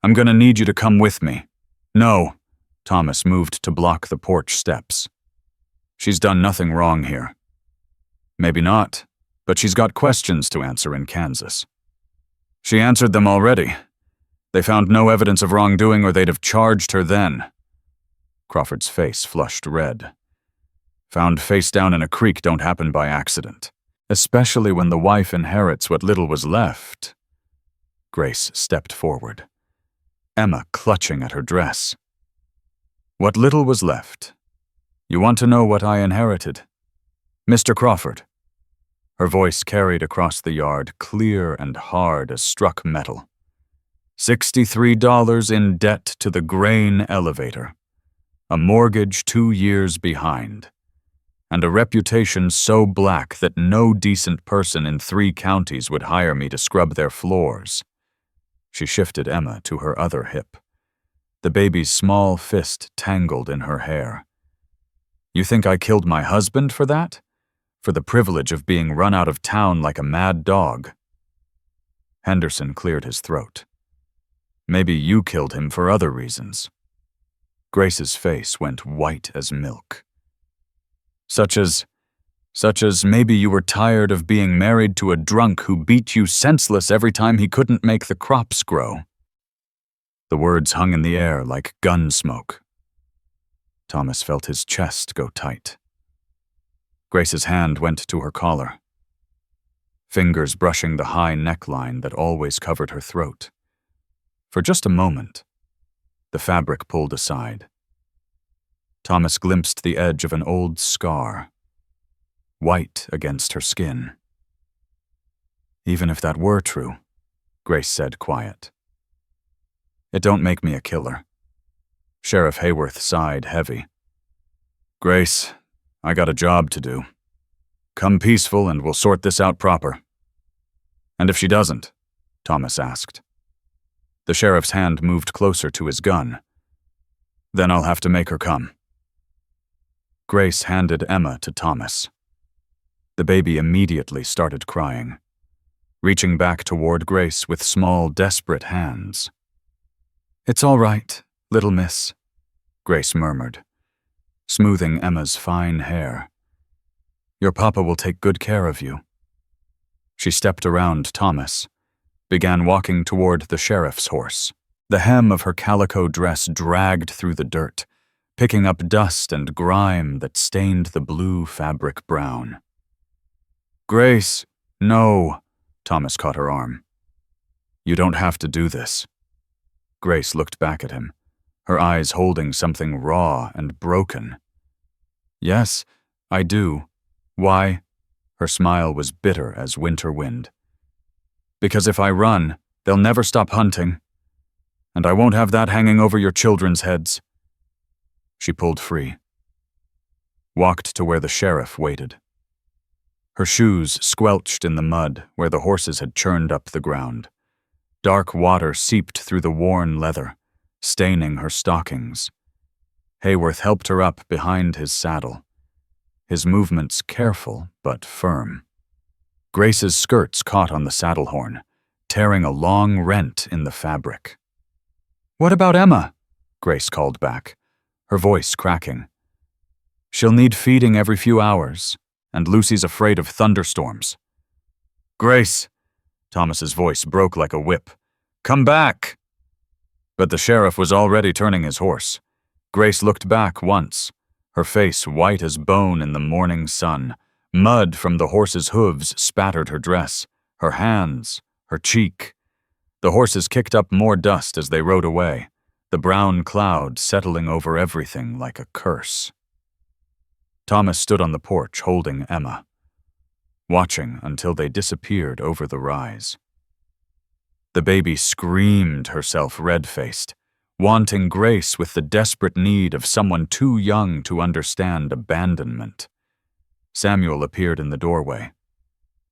I'm gonna need you to come with me." "No." Thomas moved to block the porch steps. "She's done nothing wrong here." "Maybe not, but she's got questions to answer in Kansas." "She answered them already. They found no evidence of wrongdoing or they'd have charged her then." Crawford's face flushed red. "Found face down in a creek don't happen by accident, especially when the wife inherits what little was left." Grace stepped forward, Emma clutching at her dress. "What little was left. You want to know what I inherited? Mr. Crawford." Her voice carried across the yard, clear and hard as struck metal. $63 in debt to the grain elevator, a mortgage 2 years behind, and a reputation so black that no decent person in 3 counties would hire me to scrub their floors. She shifted Emma to her other hip. The baby's small fist tangled in her hair. "You think I killed my husband for that? For the privilege of being run out of town like a mad dog?" Henderson cleared his throat. "Maybe you killed him for other reasons." Grace's face went white as milk. Such as maybe you were tired of being married to a drunk who beat you senseless every time he couldn't make the crops grow." The words hung in the air like gun smoke. Thomas felt his chest go tight. Grace's hand went to her collar, fingers brushing the high neckline that always covered her throat. For just a moment, the fabric pulled aside. Thomas glimpsed the edge of an old scar, white against her skin. "Even if that were true," Grace said, quiet, "it don't make me a killer." Sheriff Hayworth sighed heavy. "Grace, I got a job to do. Come peaceful and we'll sort this out proper." "And if she doesn't?" Thomas asked. The sheriff's hand moved closer to his gun. "Then I'll have to make her come." Grace handed Emma to Thomas. The baby immediately started crying, reaching back toward Grace with small, desperate hands. "It's all right, little miss," Grace murmured, smoothing Emma's fine hair. "Your papa will take good care of you." She stepped around Thomas, began walking toward the sheriff's horse. The hem of her calico dress dragged through the dirt, picking up dust and grime that stained the blue fabric brown. "Grace, no," Thomas caught her arm. "You don't have to do this." Grace looked back at him, her eyes holding something raw and broken. "Yes, I do. Why?" Her smile was bitter as winter wind. "Because if I run, they'll never stop hunting. And I won't have that hanging over your children's heads." She pulled free, walked to where the sheriff waited. Her shoes squelched in the mud where the horses had churned up the ground. Dark water seeped through the worn leather, staining her stockings. Hayworth helped her up behind his saddle, his movements careful but firm. Grace's skirts caught on the saddle horn, tearing a long rent in the fabric. "What about Emma?" Grace called back, her voice cracking. "She'll need feeding every few hours, and Lucy's afraid of thunderstorms." "Grace!" Thomas's voice broke like a whip. "Come back!" But the sheriff was already turning his horse. Grace looked back once, her face white as bone in the morning sun. Mud from the horse's hooves spattered her dress, her hands, her cheek. The horses kicked up more dust as they rode away, the brown cloud settling over everything like a curse. Thomas stood on the porch holding Emma, watching until they disappeared over the rise. The baby screamed herself red-faced, wanting Grace with the desperate need of someone too young to understand abandonment. Samuel appeared in the doorway,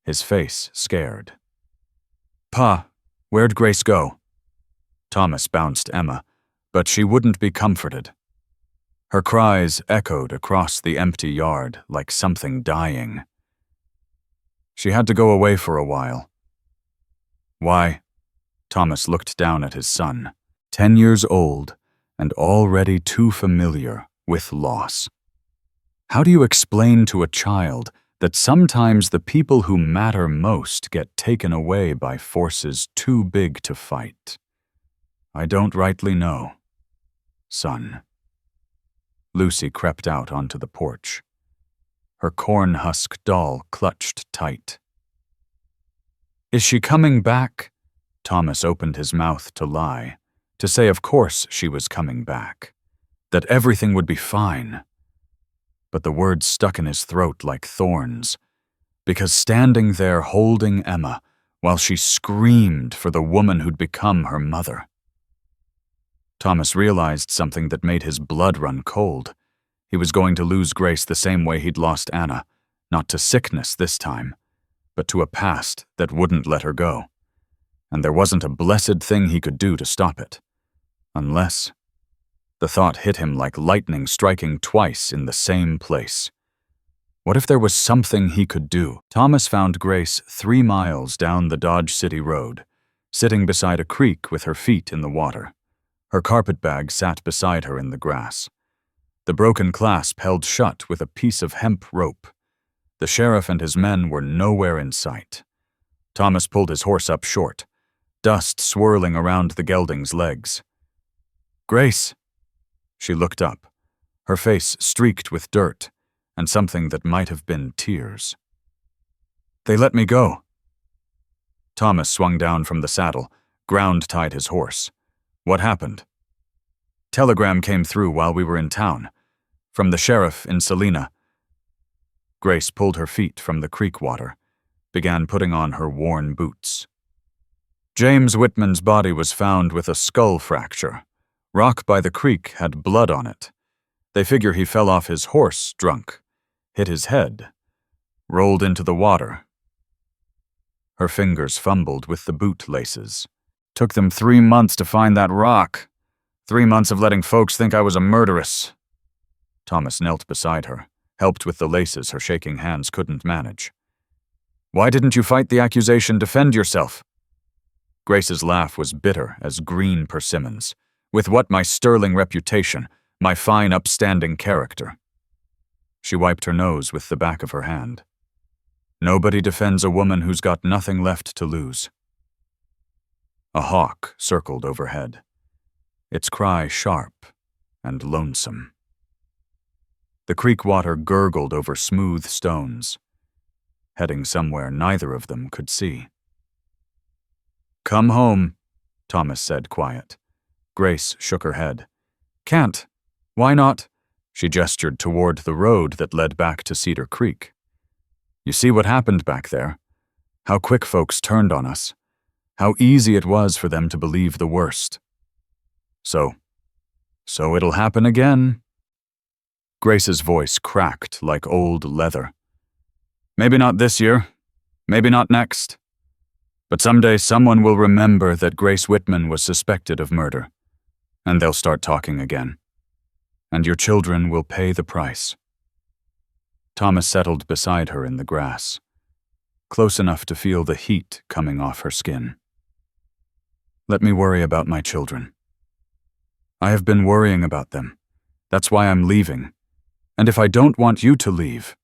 his face scared. "Pa, where'd Grace go?" Thomas bounced Emma, but she wouldn't be comforted. Her cries echoed across the empty yard like something dying. "She had to go away for a while." "Why?" Thomas looked down at his son, 10 years old and already too familiar with loss. How do you explain to a child that sometimes the people who matter most get taken away by forces too big to fight? "I don't rightly know, son." Lucy crept out onto the porch, her corn-husk doll clutched tight. "Is she coming back?" Thomas opened his mouth to lie, to say of course she was coming back, that everything would be fine. But the words stuck in his throat like thorns, because standing there holding Emma while she screamed for the woman who'd become her mother. Thomas realized something that made his blood run cold. He was going to lose Grace the same way he'd lost Anna, not to sickness this time, but to a past that wouldn't let her go. And there wasn't a blessed thing he could do to stop it. Unless... The thought hit him like lightning striking twice in the same place. What if there was something he could do? Thomas found Grace 3 miles down the Dodge City Road, sitting beside a creek with her feet in the water. Her carpet bag sat beside her in the grass. The broken clasp held shut with a piece of hemp rope. The sheriff and his men were nowhere in sight. Thomas pulled his horse up short, dust swirling around the gelding's legs. "Grace!" She looked up, her face streaked with dirt and something that might have been tears. "They let me go." Thomas swung down from the saddle, ground-tied his horse. "What happened?" "Telegram came through while we were in town. From the sheriff in Salina. Grace pulled her feet from the creek water, began putting on her worn boots. James Whitman's body was found with a skull fracture. Rock by the creek had blood on it. They figure he fell off his horse drunk, hit his head, rolled into the water. Her fingers fumbled with the boot laces. Took them 3 months to find that rock. 3 months of letting folks think I was a murderess. Thomas knelt beside her, helped with the laces her shaking hands couldn't manage. Why didn't you fight the accusation, defend yourself? Grace's laugh was bitter as green persimmons. With what my sterling reputation, my fine upstanding character. She wiped her nose with the back of her hand. Nobody defends a woman who's got nothing left to lose. A hawk circled overhead, its cry sharp and lonesome. The creek water gurgled over smooth stones, heading somewhere neither of them could see. Come home, Thomas said, quiet. Grace shook her head. Can't. Why not? She gestured toward the road that led back to Cedar Creek. You see what happened back there? How quick folks turned on us. How easy it was for them to believe the worst. So it'll happen again. Grace's voice cracked like old leather. Maybe not this year, maybe not next. But someday someone will remember that Grace Whitman was suspected of murder, and they'll start talking again. And your children will pay the price. Thomas settled beside her in the grass, close enough to feel the heat coming off her skin. Let me worry about my children. I have been worrying about them. That's why I'm leaving. And if I don't want you to leave.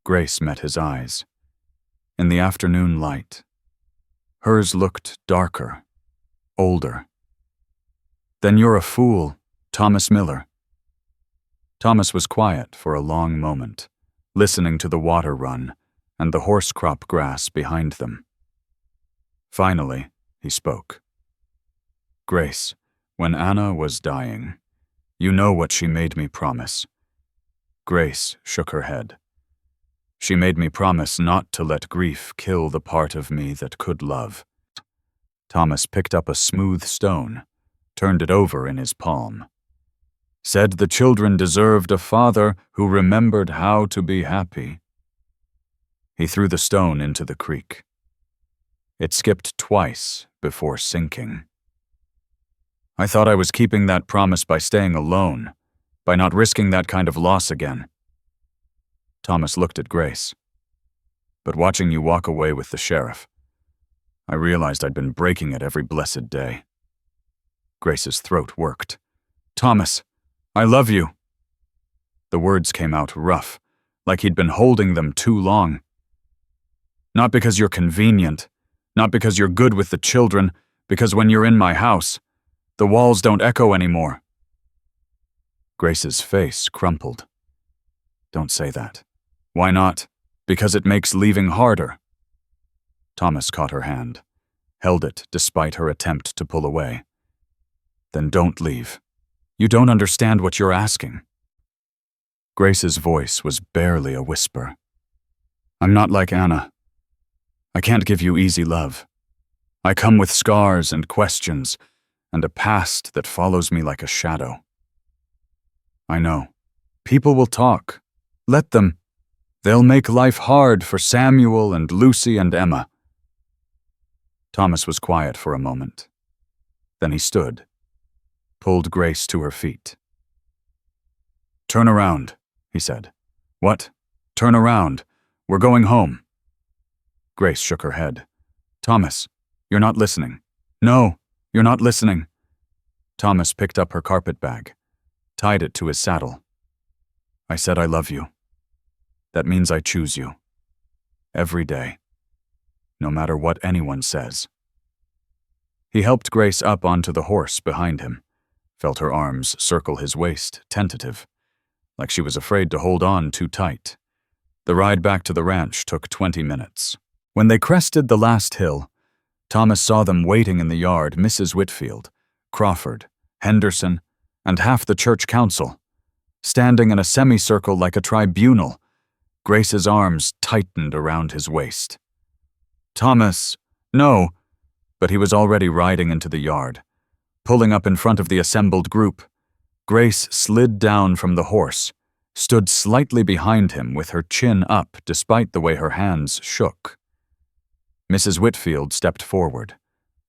Grace met his eyes. In the afternoon light, hers looked darker, older. Then you're a fool, Thomas Miller. Thomas was quiet for a long moment, listening to the water run and the horse crop grass behind them. Finally, he spoke. Grace, when Anna was dying, you know what she made me promise. Grace shook her head. She made me promise not to let grief kill the part of me that could love. Thomas picked up a smooth stone, turned it over in his palm. Said the children deserved a father who remembered how to be happy. He threw the stone into the creek. It skipped twice before sinking. I thought I was keeping that promise by staying alone, by not risking that kind of loss again. Thomas looked at Grace. But watching you walk away with the sheriff, I realized I'd been breaking it every blessed day. Grace's throat worked. Thomas, I love you. The words came out rough, like he'd been holding them too long. Not because you're convenient, not because you're good with the children, because when you're in my house, the walls don't echo anymore. Grace's face crumpled. Don't say that. Why not? Because it makes leaving harder. Thomas caught her hand, held it despite her attempt to pull away. Then don't leave. You don't understand what you're asking. Grace's voice was barely a whisper. I'm not like Anna. I can't give you easy love. I come with scars and questions, and a past that follows me like a shadow. I know. People will talk. Let them. They'll make life hard for Samuel and Lucy and Emma. Thomas was quiet for a moment. Then he stood, pulled Grace to her feet. Turn around, he said. What? Turn around. We're going home. Grace shook her head. Thomas, you're not listening. No, you're not listening. Thomas picked up her carpet bag, tied it to his saddle. I said I love you. That means I choose you. Every day. No matter what anyone says. He helped Grace up onto the horse behind him, felt her arms circle his waist, tentative, like she was afraid to hold on too tight. The ride back to the ranch took 20 minutes. When they crested the last hill, Thomas saw them waiting in the yard, Mrs. Whitfield, Crawford, Henderson, and half the church council. standing in a semicircle like a tribunal. Grace's arms tightened around his waist. "Thomas, no," but he was already riding into the yard. Pulling up in front of the assembled group, Grace slid down from the horse, stood slightly behind him with her chin up despite the way her hands shook. Mrs. Whitfield stepped forward,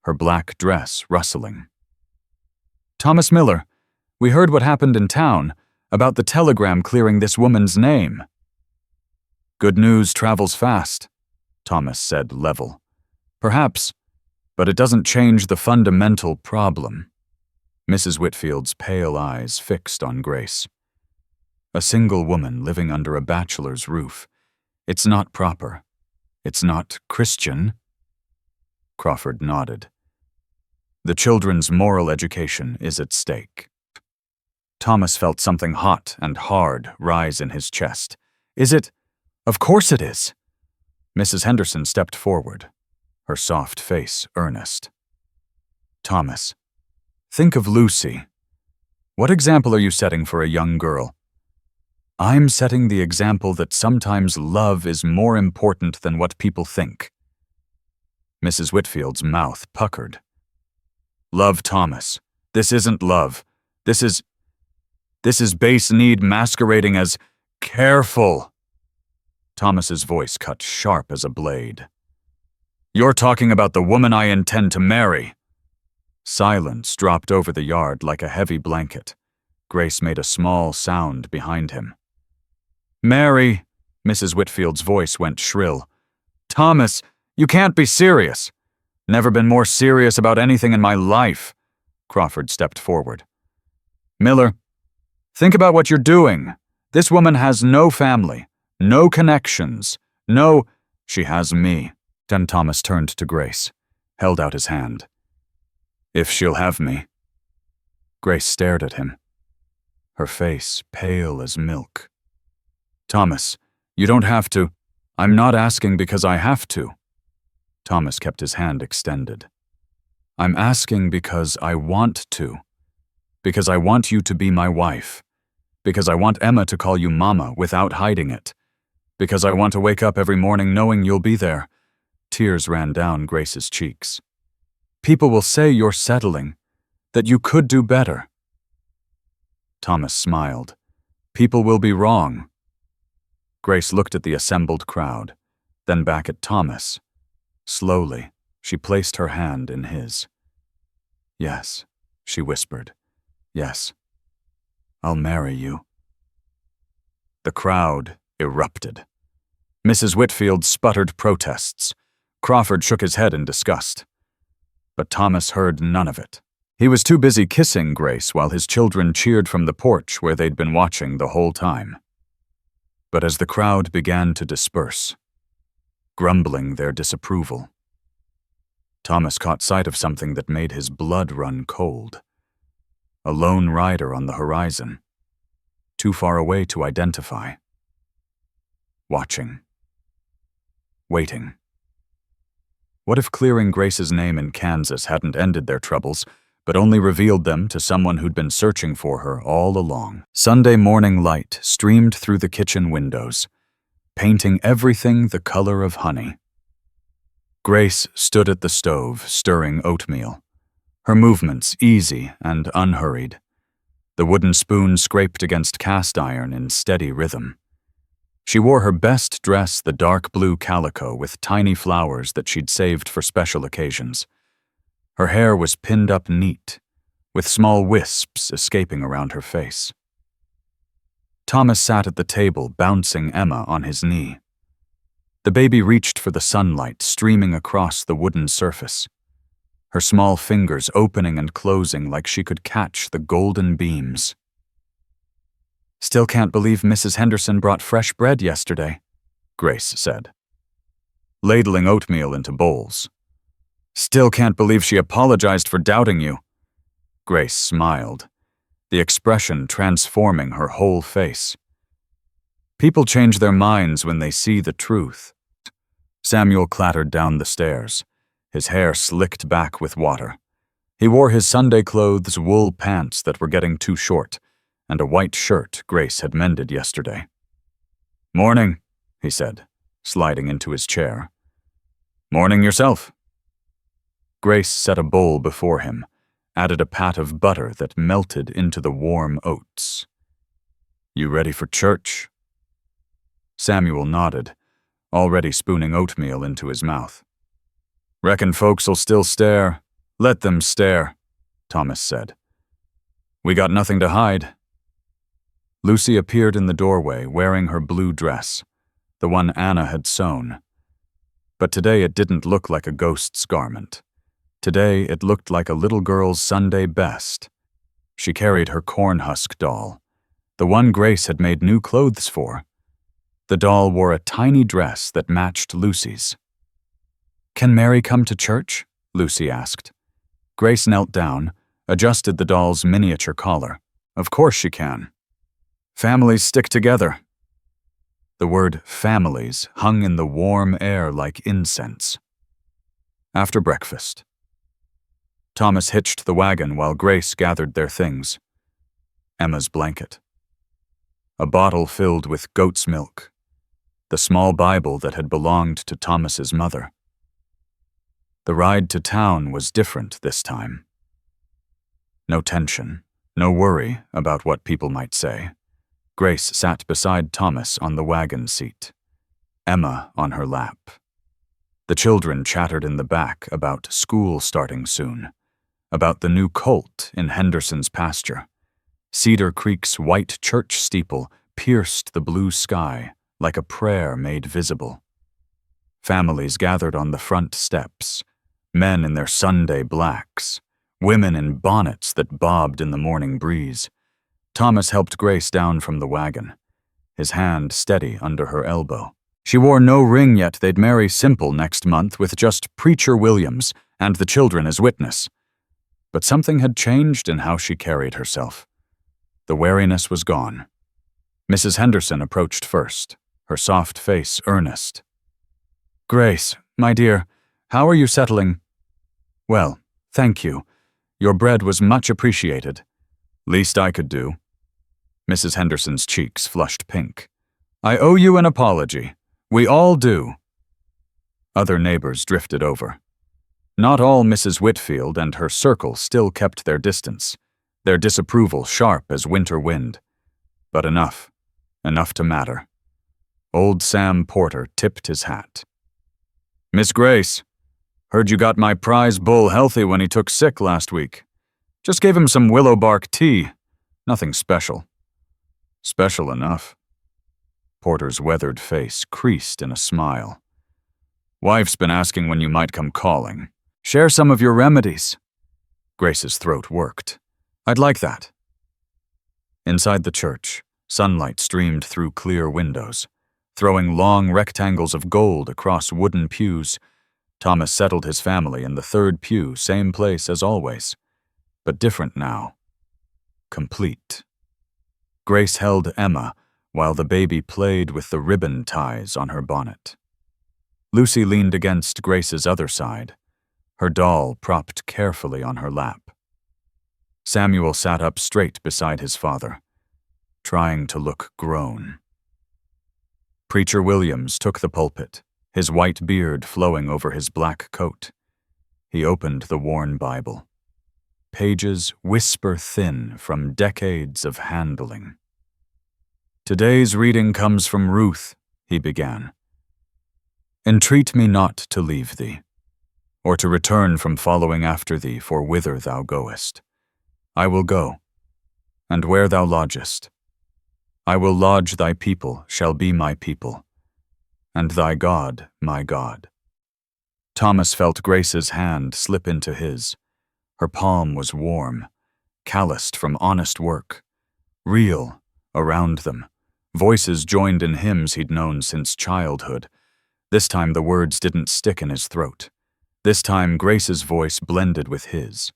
her black dress rustling. "Thomas Miller, we heard what happened in town, about the telegram clearing this woman's name." "Good news travels fast," Thomas said level. "Perhaps, but it doesn't change the fundamental problem." Mrs. Whitfield's pale eyes fixed on Grace. "A single woman living under a bachelor's roof. It's not proper. It's not Christian." Crawford nodded. "The children's moral education is at stake." Thomas felt something hot and hard rise in his chest. "Is it? Of course it is." Mrs. Henderson stepped forward, her soft face earnest. "Thomas, think of Lucy. What example are you setting for a young girl?" "I'm setting the example that sometimes love is more important than what people think." Mrs. Whitfield's mouth puckered. "Love, Thomas. This isn't love. This is base need masquerading as careful." Thomas's voice cut sharp as a blade. "You're talking about the woman I intend to marry." Silence dropped over the yard like a heavy blanket. Grace made a small sound behind him. "Mary," Mrs. Whitfield's voice went shrill. "Thomas, you can't be serious." "Never been more serious about anything in my life." Crawford stepped forward. "Miller, think about what you're doing. This woman has no family, no connections, no—" "She has me." Then Thomas turned to Grace, held out his hand. "If she'll have me." Grace stared at him, her face pale as milk. "Thomas, you don't have to." "I'm not asking because I have to." Thomas kept his hand extended. "I'm asking because I want to. Because I want you to be my wife. Because I want Emma to call you Mama without hiding it. Because I want to wake up every morning knowing you'll be there." Tears ran down Grace's cheeks. "People will say you're settling, that you could do better." Thomas smiled. "People will be wrong." Grace looked at the assembled crowd, then back at Thomas. Slowly, she placed her hand in his. "Yes," she whispered. "Yes. I'll marry you." The crowd erupted. Mrs. Whitfield sputtered protests. Crawford shook his head in disgust. But Thomas heard none of it. He was too busy kissing Grace while his children cheered from the porch where they'd been watching the whole time. But as the crowd began to disperse, grumbling their disapproval, Thomas caught sight of something that made his blood run cold. A lone rider on the horizon, too far away to identify. Watching. Waiting. What if clearing Grace's name in Kansas hadn't ended their troubles, but only revealed them to someone who'd been searching for her all along? Sunday morning light streamed through the kitchen windows, painting everything the color of honey. Grace stood at the stove, stirring oatmeal, her movements easy and unhurried. The wooden spoon scraped against cast iron in steady rhythm. She wore her best dress, the dark blue calico with tiny flowers that she'd saved for special occasions. Her hair was pinned up neat, with small wisps escaping around her face. Thomas sat at the table, bouncing Emma on his knee. The baby reached for the sunlight streaming across the wooden surface, her small fingers opening and closing like she could catch the golden beams. "Still can't believe Mrs. Henderson brought fresh bread yesterday," Grace said, ladling oatmeal into bowls. "Still can't believe she apologized for doubting you." Grace smiled, the expression transforming her whole face. "People change their minds when they see the truth." Samuel clattered down the stairs, his hair slicked back with water. He wore his Sunday clothes wool pants that were getting too short, and a white shirt Grace had mended yesterday. "Morning," he said, sliding into his chair. "Morning yourself." Grace set a bowl before him, added a pat of butter that melted into the warm oats. "You ready for church?" Samuel nodded, already spooning oatmeal into his mouth. "Reckon folks'll still stare. Let them stare," Thomas said. "We got nothing to hide." Lucy appeared in the doorway wearing her blue dress, the one Anna had sewn. But today it didn't look like a ghost's garment. Today it looked like a little girl's Sunday best. She carried her corn-husk doll, the one Grace had made new clothes for. The doll wore a tiny dress that matched Lucy's. "Can Mary come to church?" Lucy asked. Grace knelt down, adjusted the doll's miniature collar. "Of course she can. Families stick together." The word families hung in the warm air like incense. After breakfast, Thomas hitched the wagon while Grace gathered their things. Emma's blanket, a bottle filled with goat's milk, the small Bible that had belonged to Thomas's mother. The ride to town was different this time. No tension, no worry about what people might say. Grace sat beside Thomas on the wagon seat, Emma on her lap. The children chattered in the back about school starting soon, about the new colt in Henderson's pasture. Cedar Creek's white church steeple pierced the blue sky like a prayer made visible. Families gathered on the front steps, men in their Sunday blacks, women in bonnets that bobbed in the morning breeze. Thomas helped Grace down from the wagon, his hand steady under her elbow. She wore no ring yet. They'd marry simple next month with just Preacher Williams and the children as witness. But something had changed in how she carried herself. The wariness was gone. Mrs. Henderson approached first, her soft face earnest. "Grace, my dear, how are you settling?" "Well, thank you. Your bread was much appreciated." "Least I could do." Mrs. Henderson's cheeks flushed pink. "I owe you an apology. We all do." Other neighbors drifted over. Not all Mrs. Whitfield and her circle still kept their distance, their disapproval sharp as winter wind. But enough to matter. Old Sam Porter tipped his hat. "Miss Grace, heard you got my prize bull healthy when he took sick last week. Just gave him some willow bark tea. Nothing special." "Special enough." Porter's weathered face creased in a smile. "Wife's been asking when you might come calling. Share some of your remedies." Grace's throat worked. "I'd like that." Inside the church, sunlight streamed through clear windows, throwing long rectangles of gold across wooden pews. Thomas settled his family in the third pew, same place as always, but different now. Complete. Grace held Emma while the baby played with the ribbon ties on her bonnet. Lucy leaned against Grace's other side, her doll propped carefully on her lap. Samuel sat up straight beside his father, trying to look grown. Preacher Williams took the pulpit, his white beard flowing over his black coat. He opened the worn Bible. Pages whisper thin from decades of handling. "Today's reading comes from Ruth," he began. "Entreat me not to leave thee, or to return from following after thee for whither thou goest. I will go, and where thou lodgest. I will lodge thy people shall be my people, and thy God my God." Thomas felt Grace's hand slip into his. Her palm was warm, calloused from honest work. Real, around them, voices joined in hymns he'd known since childhood. This time the words didn't stick in his throat. This time Grace's voice blended with his,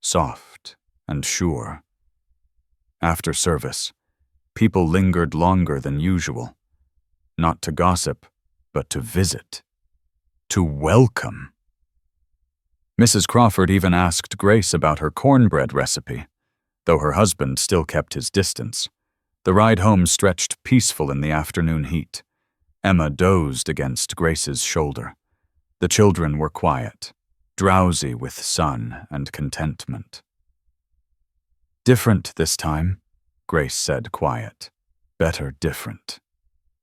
soft and sure. After service, people lingered longer than usual, not to gossip, but to visit, to welcome. Mrs. Crawford even asked Grace about her cornbread recipe. though her husband still kept his distance. The ride home stretched peaceful in the afternoon heat. Emma dozed against Grace's shoulder. The children were quiet, drowsy with sun and contentment. "Different this time," Grace said, quiet. "Better different."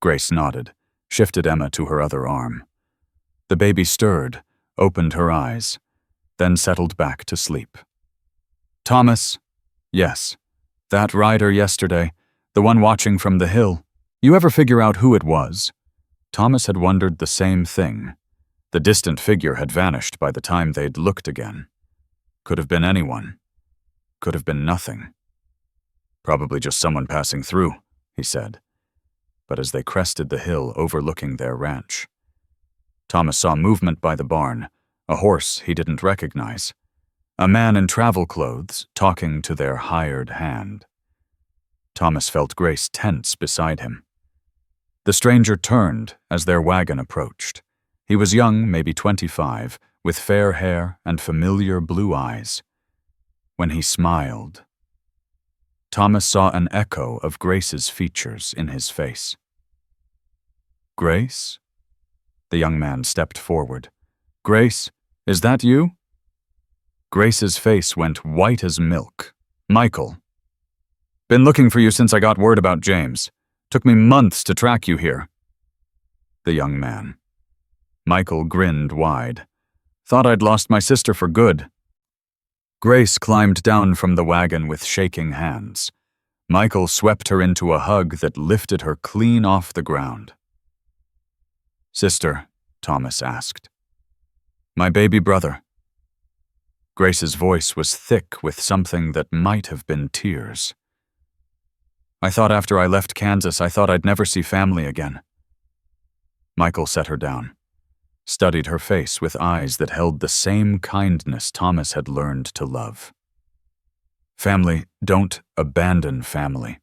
Grace nodded, shifted Emma to her other arm. The baby stirred, opened her eyes, then settled back to sleep. "Thomas?" "Yes. That rider yesterday, the one watching from the hill. You ever figure out who it was?" Thomas had wondered the same thing. The distant figure had vanished by the time they'd looked again. Could have been anyone. Could have been nothing. "Probably just someone passing through," he said. But as they crested the hill overlooking their ranch, Thomas saw movement by the barn, a horse he didn't recognize, a man in travel clothes talking to their hired hand. Thomas felt Grace tense beside him. The stranger turned as their wagon approached. He was young, maybe 25, with fair hair and familiar blue eyes. When he smiled, Thomas saw an echo of Grace's features in his face. "Grace?" The young man stepped forward. "Grace, is that you?" Grace's face went white as milk. "Michael. Been looking for you since I got word about James. Took me months to track you here." The young man. Michael grinned wide. "Thought I'd lost my sister for good." Grace climbed down from the wagon with shaking hands. Michael swept her into a hug that lifted her clean off the ground. "Sister?" Thomas asked. "My baby brother." Grace's voice was thick with something that might have been tears. "I thought after I left Kansas, I thought I'd never see family again." Michael set her down, studied her face with eyes that held the same kindness Thomas had learned to love. "Family, don't abandon family,"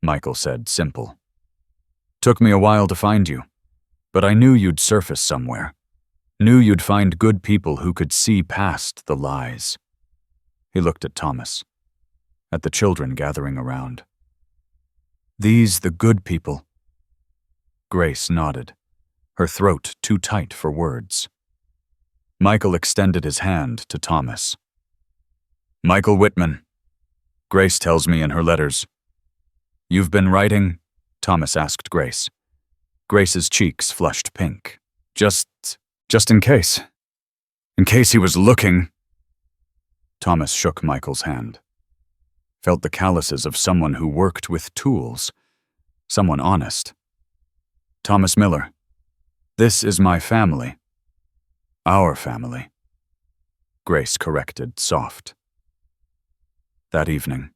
Michael said, simple. "Took me a while to find you, but I knew you'd surface somewhere. Knew you'd find good people who could see past the lies." He looked at Thomas, at the children gathering around. "These the good people?" Grace nodded, her throat too tight for words. Michael extended his hand to Thomas. "Michael Whitman. Grace tells me in her letters." "You've been writing?" Thomas asked Grace. Grace's cheeks flushed pink. Just in case. In case he was looking." Thomas shook Michael's hand. Felt the calluses of someone who worked with tools. Someone honest. "Thomas Miller. This is my family. Our family." Grace corrected, soft. That evening,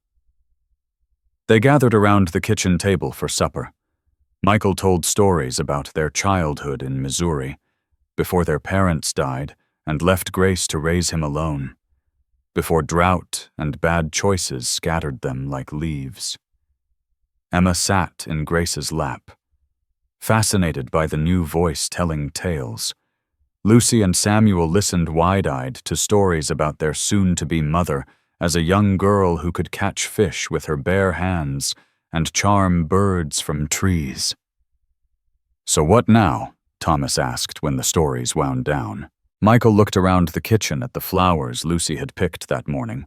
they gathered around the kitchen table for supper. Michael told stories about their childhood in Missouri, before their parents died and left Grace to raise him alone, before drought and bad choices scattered them like leaves. Emma sat in Grace's lap, fascinated by the new voice telling tales. Lucy and Samuel listened wide-eyed to stories about their soon-to-be mother as a young girl who could catch fish with her bare hands and charm birds from trees. "So what now?" Thomas asked when the stories wound down. Michael looked around the kitchen at the flowers Lucy had picked that morning,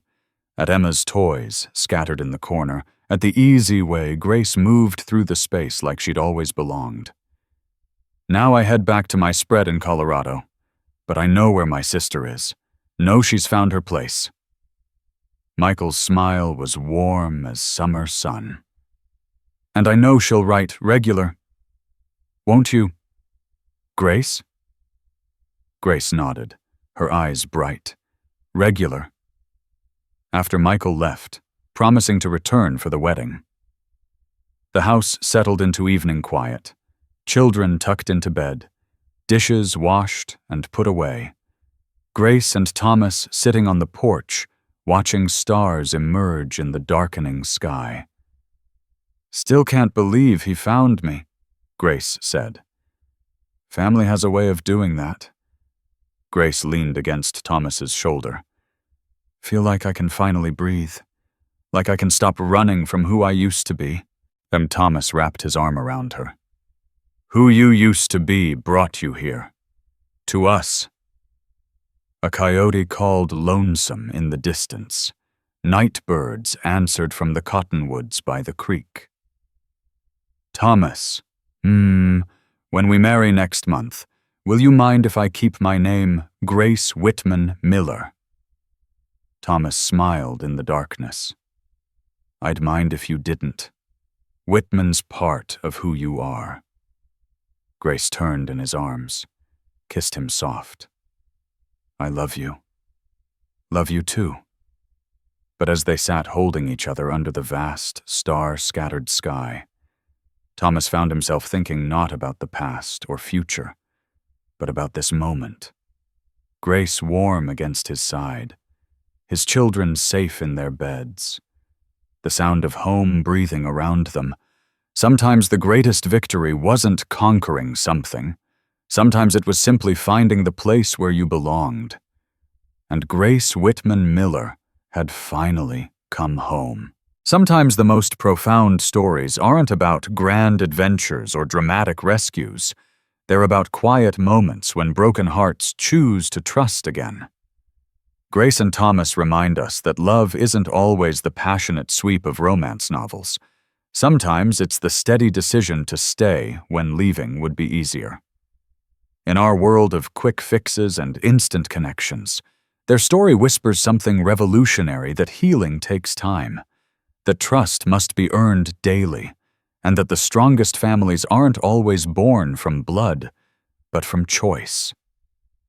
at Emma's toys scattered in the corner, at the easy way Grace moved through the space like she'd always belonged. "Now I head back to my spread in Colorado, but I know where my sister is. Know she's found her place." Michael's smile was warm as summer sun. "And I know she'll write regular. Won't you, Grace?" Grace nodded, her eyes bright. "Regular." After Michael left, promising to return for the wedding. The house settled into evening quiet, children tucked into bed, dishes washed and put away. Grace and Thomas sitting on the porch, watching stars emerge in the darkening sky. "Still can't believe he found me," Grace said. "Family has a way of doing that." Grace leaned against Thomas's shoulder. "Feel like I can finally breathe. Like I can stop running from who I used to be. Then Thomas wrapped his arm around her. Who you used to be brought you here. To us. A coyote called lonesome in the distance. Night birds answered from the cottonwoods by the creek. Thomas, when we marry next month, will you mind if I keep my name Grace Whitman Miller? Thomas smiled in the darkness. I'd mind if you didn't. Whitman's part of who you are. Grace turned in his arms, kissed him soft. I love you. Love you too. But as they sat holding each other under the vast, star-scattered sky, Thomas found himself thinking not about the past or future, but about this moment. Grace warm against his side, his children safe in their beds, the sound of home breathing around them. Sometimes the greatest victory wasn't conquering something. Sometimes it was simply finding the place where you belonged. And Grace Whitman Miller had finally come home. Sometimes the most profound stories aren't about grand adventures or dramatic rescues. They're about quiet moments when broken hearts choose to trust again. Grace and Thomas remind us that love isn't always the passionate sweep of romance novels. Sometimes it's the steady decision to stay when leaving would be easier. In our world of quick fixes and instant connections, their story whispers something revolutionary: that healing takes time, that trust must be earned daily, and that the strongest families aren't always born from blood, but from choice.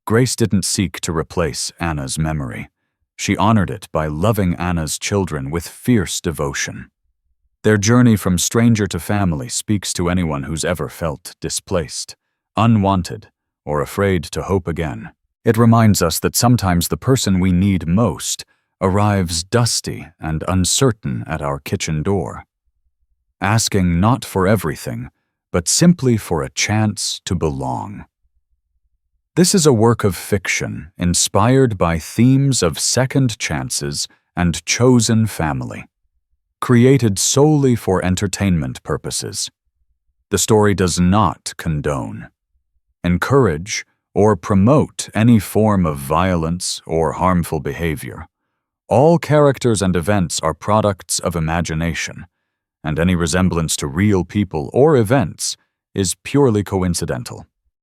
Grace didn't seek to replace Anna's memory. She honored it by loving Anna's children with fierce devotion. Their journey from stranger to family speaks to anyone who's ever felt displaced, unwanted, or afraid to hope again. It reminds us that sometimes the person we need most arrives dusty and uncertain at our kitchen door, asking not for everything, but simply for a chance to belong. This is a work of fiction inspired by themes of second chances and chosen family, created solely for entertainment purposes. The story does not condone, encourage, or promote any form of violence or harmful behavior. All characters and events are products of imagination, and any resemblance to real people or events is purely coincidental.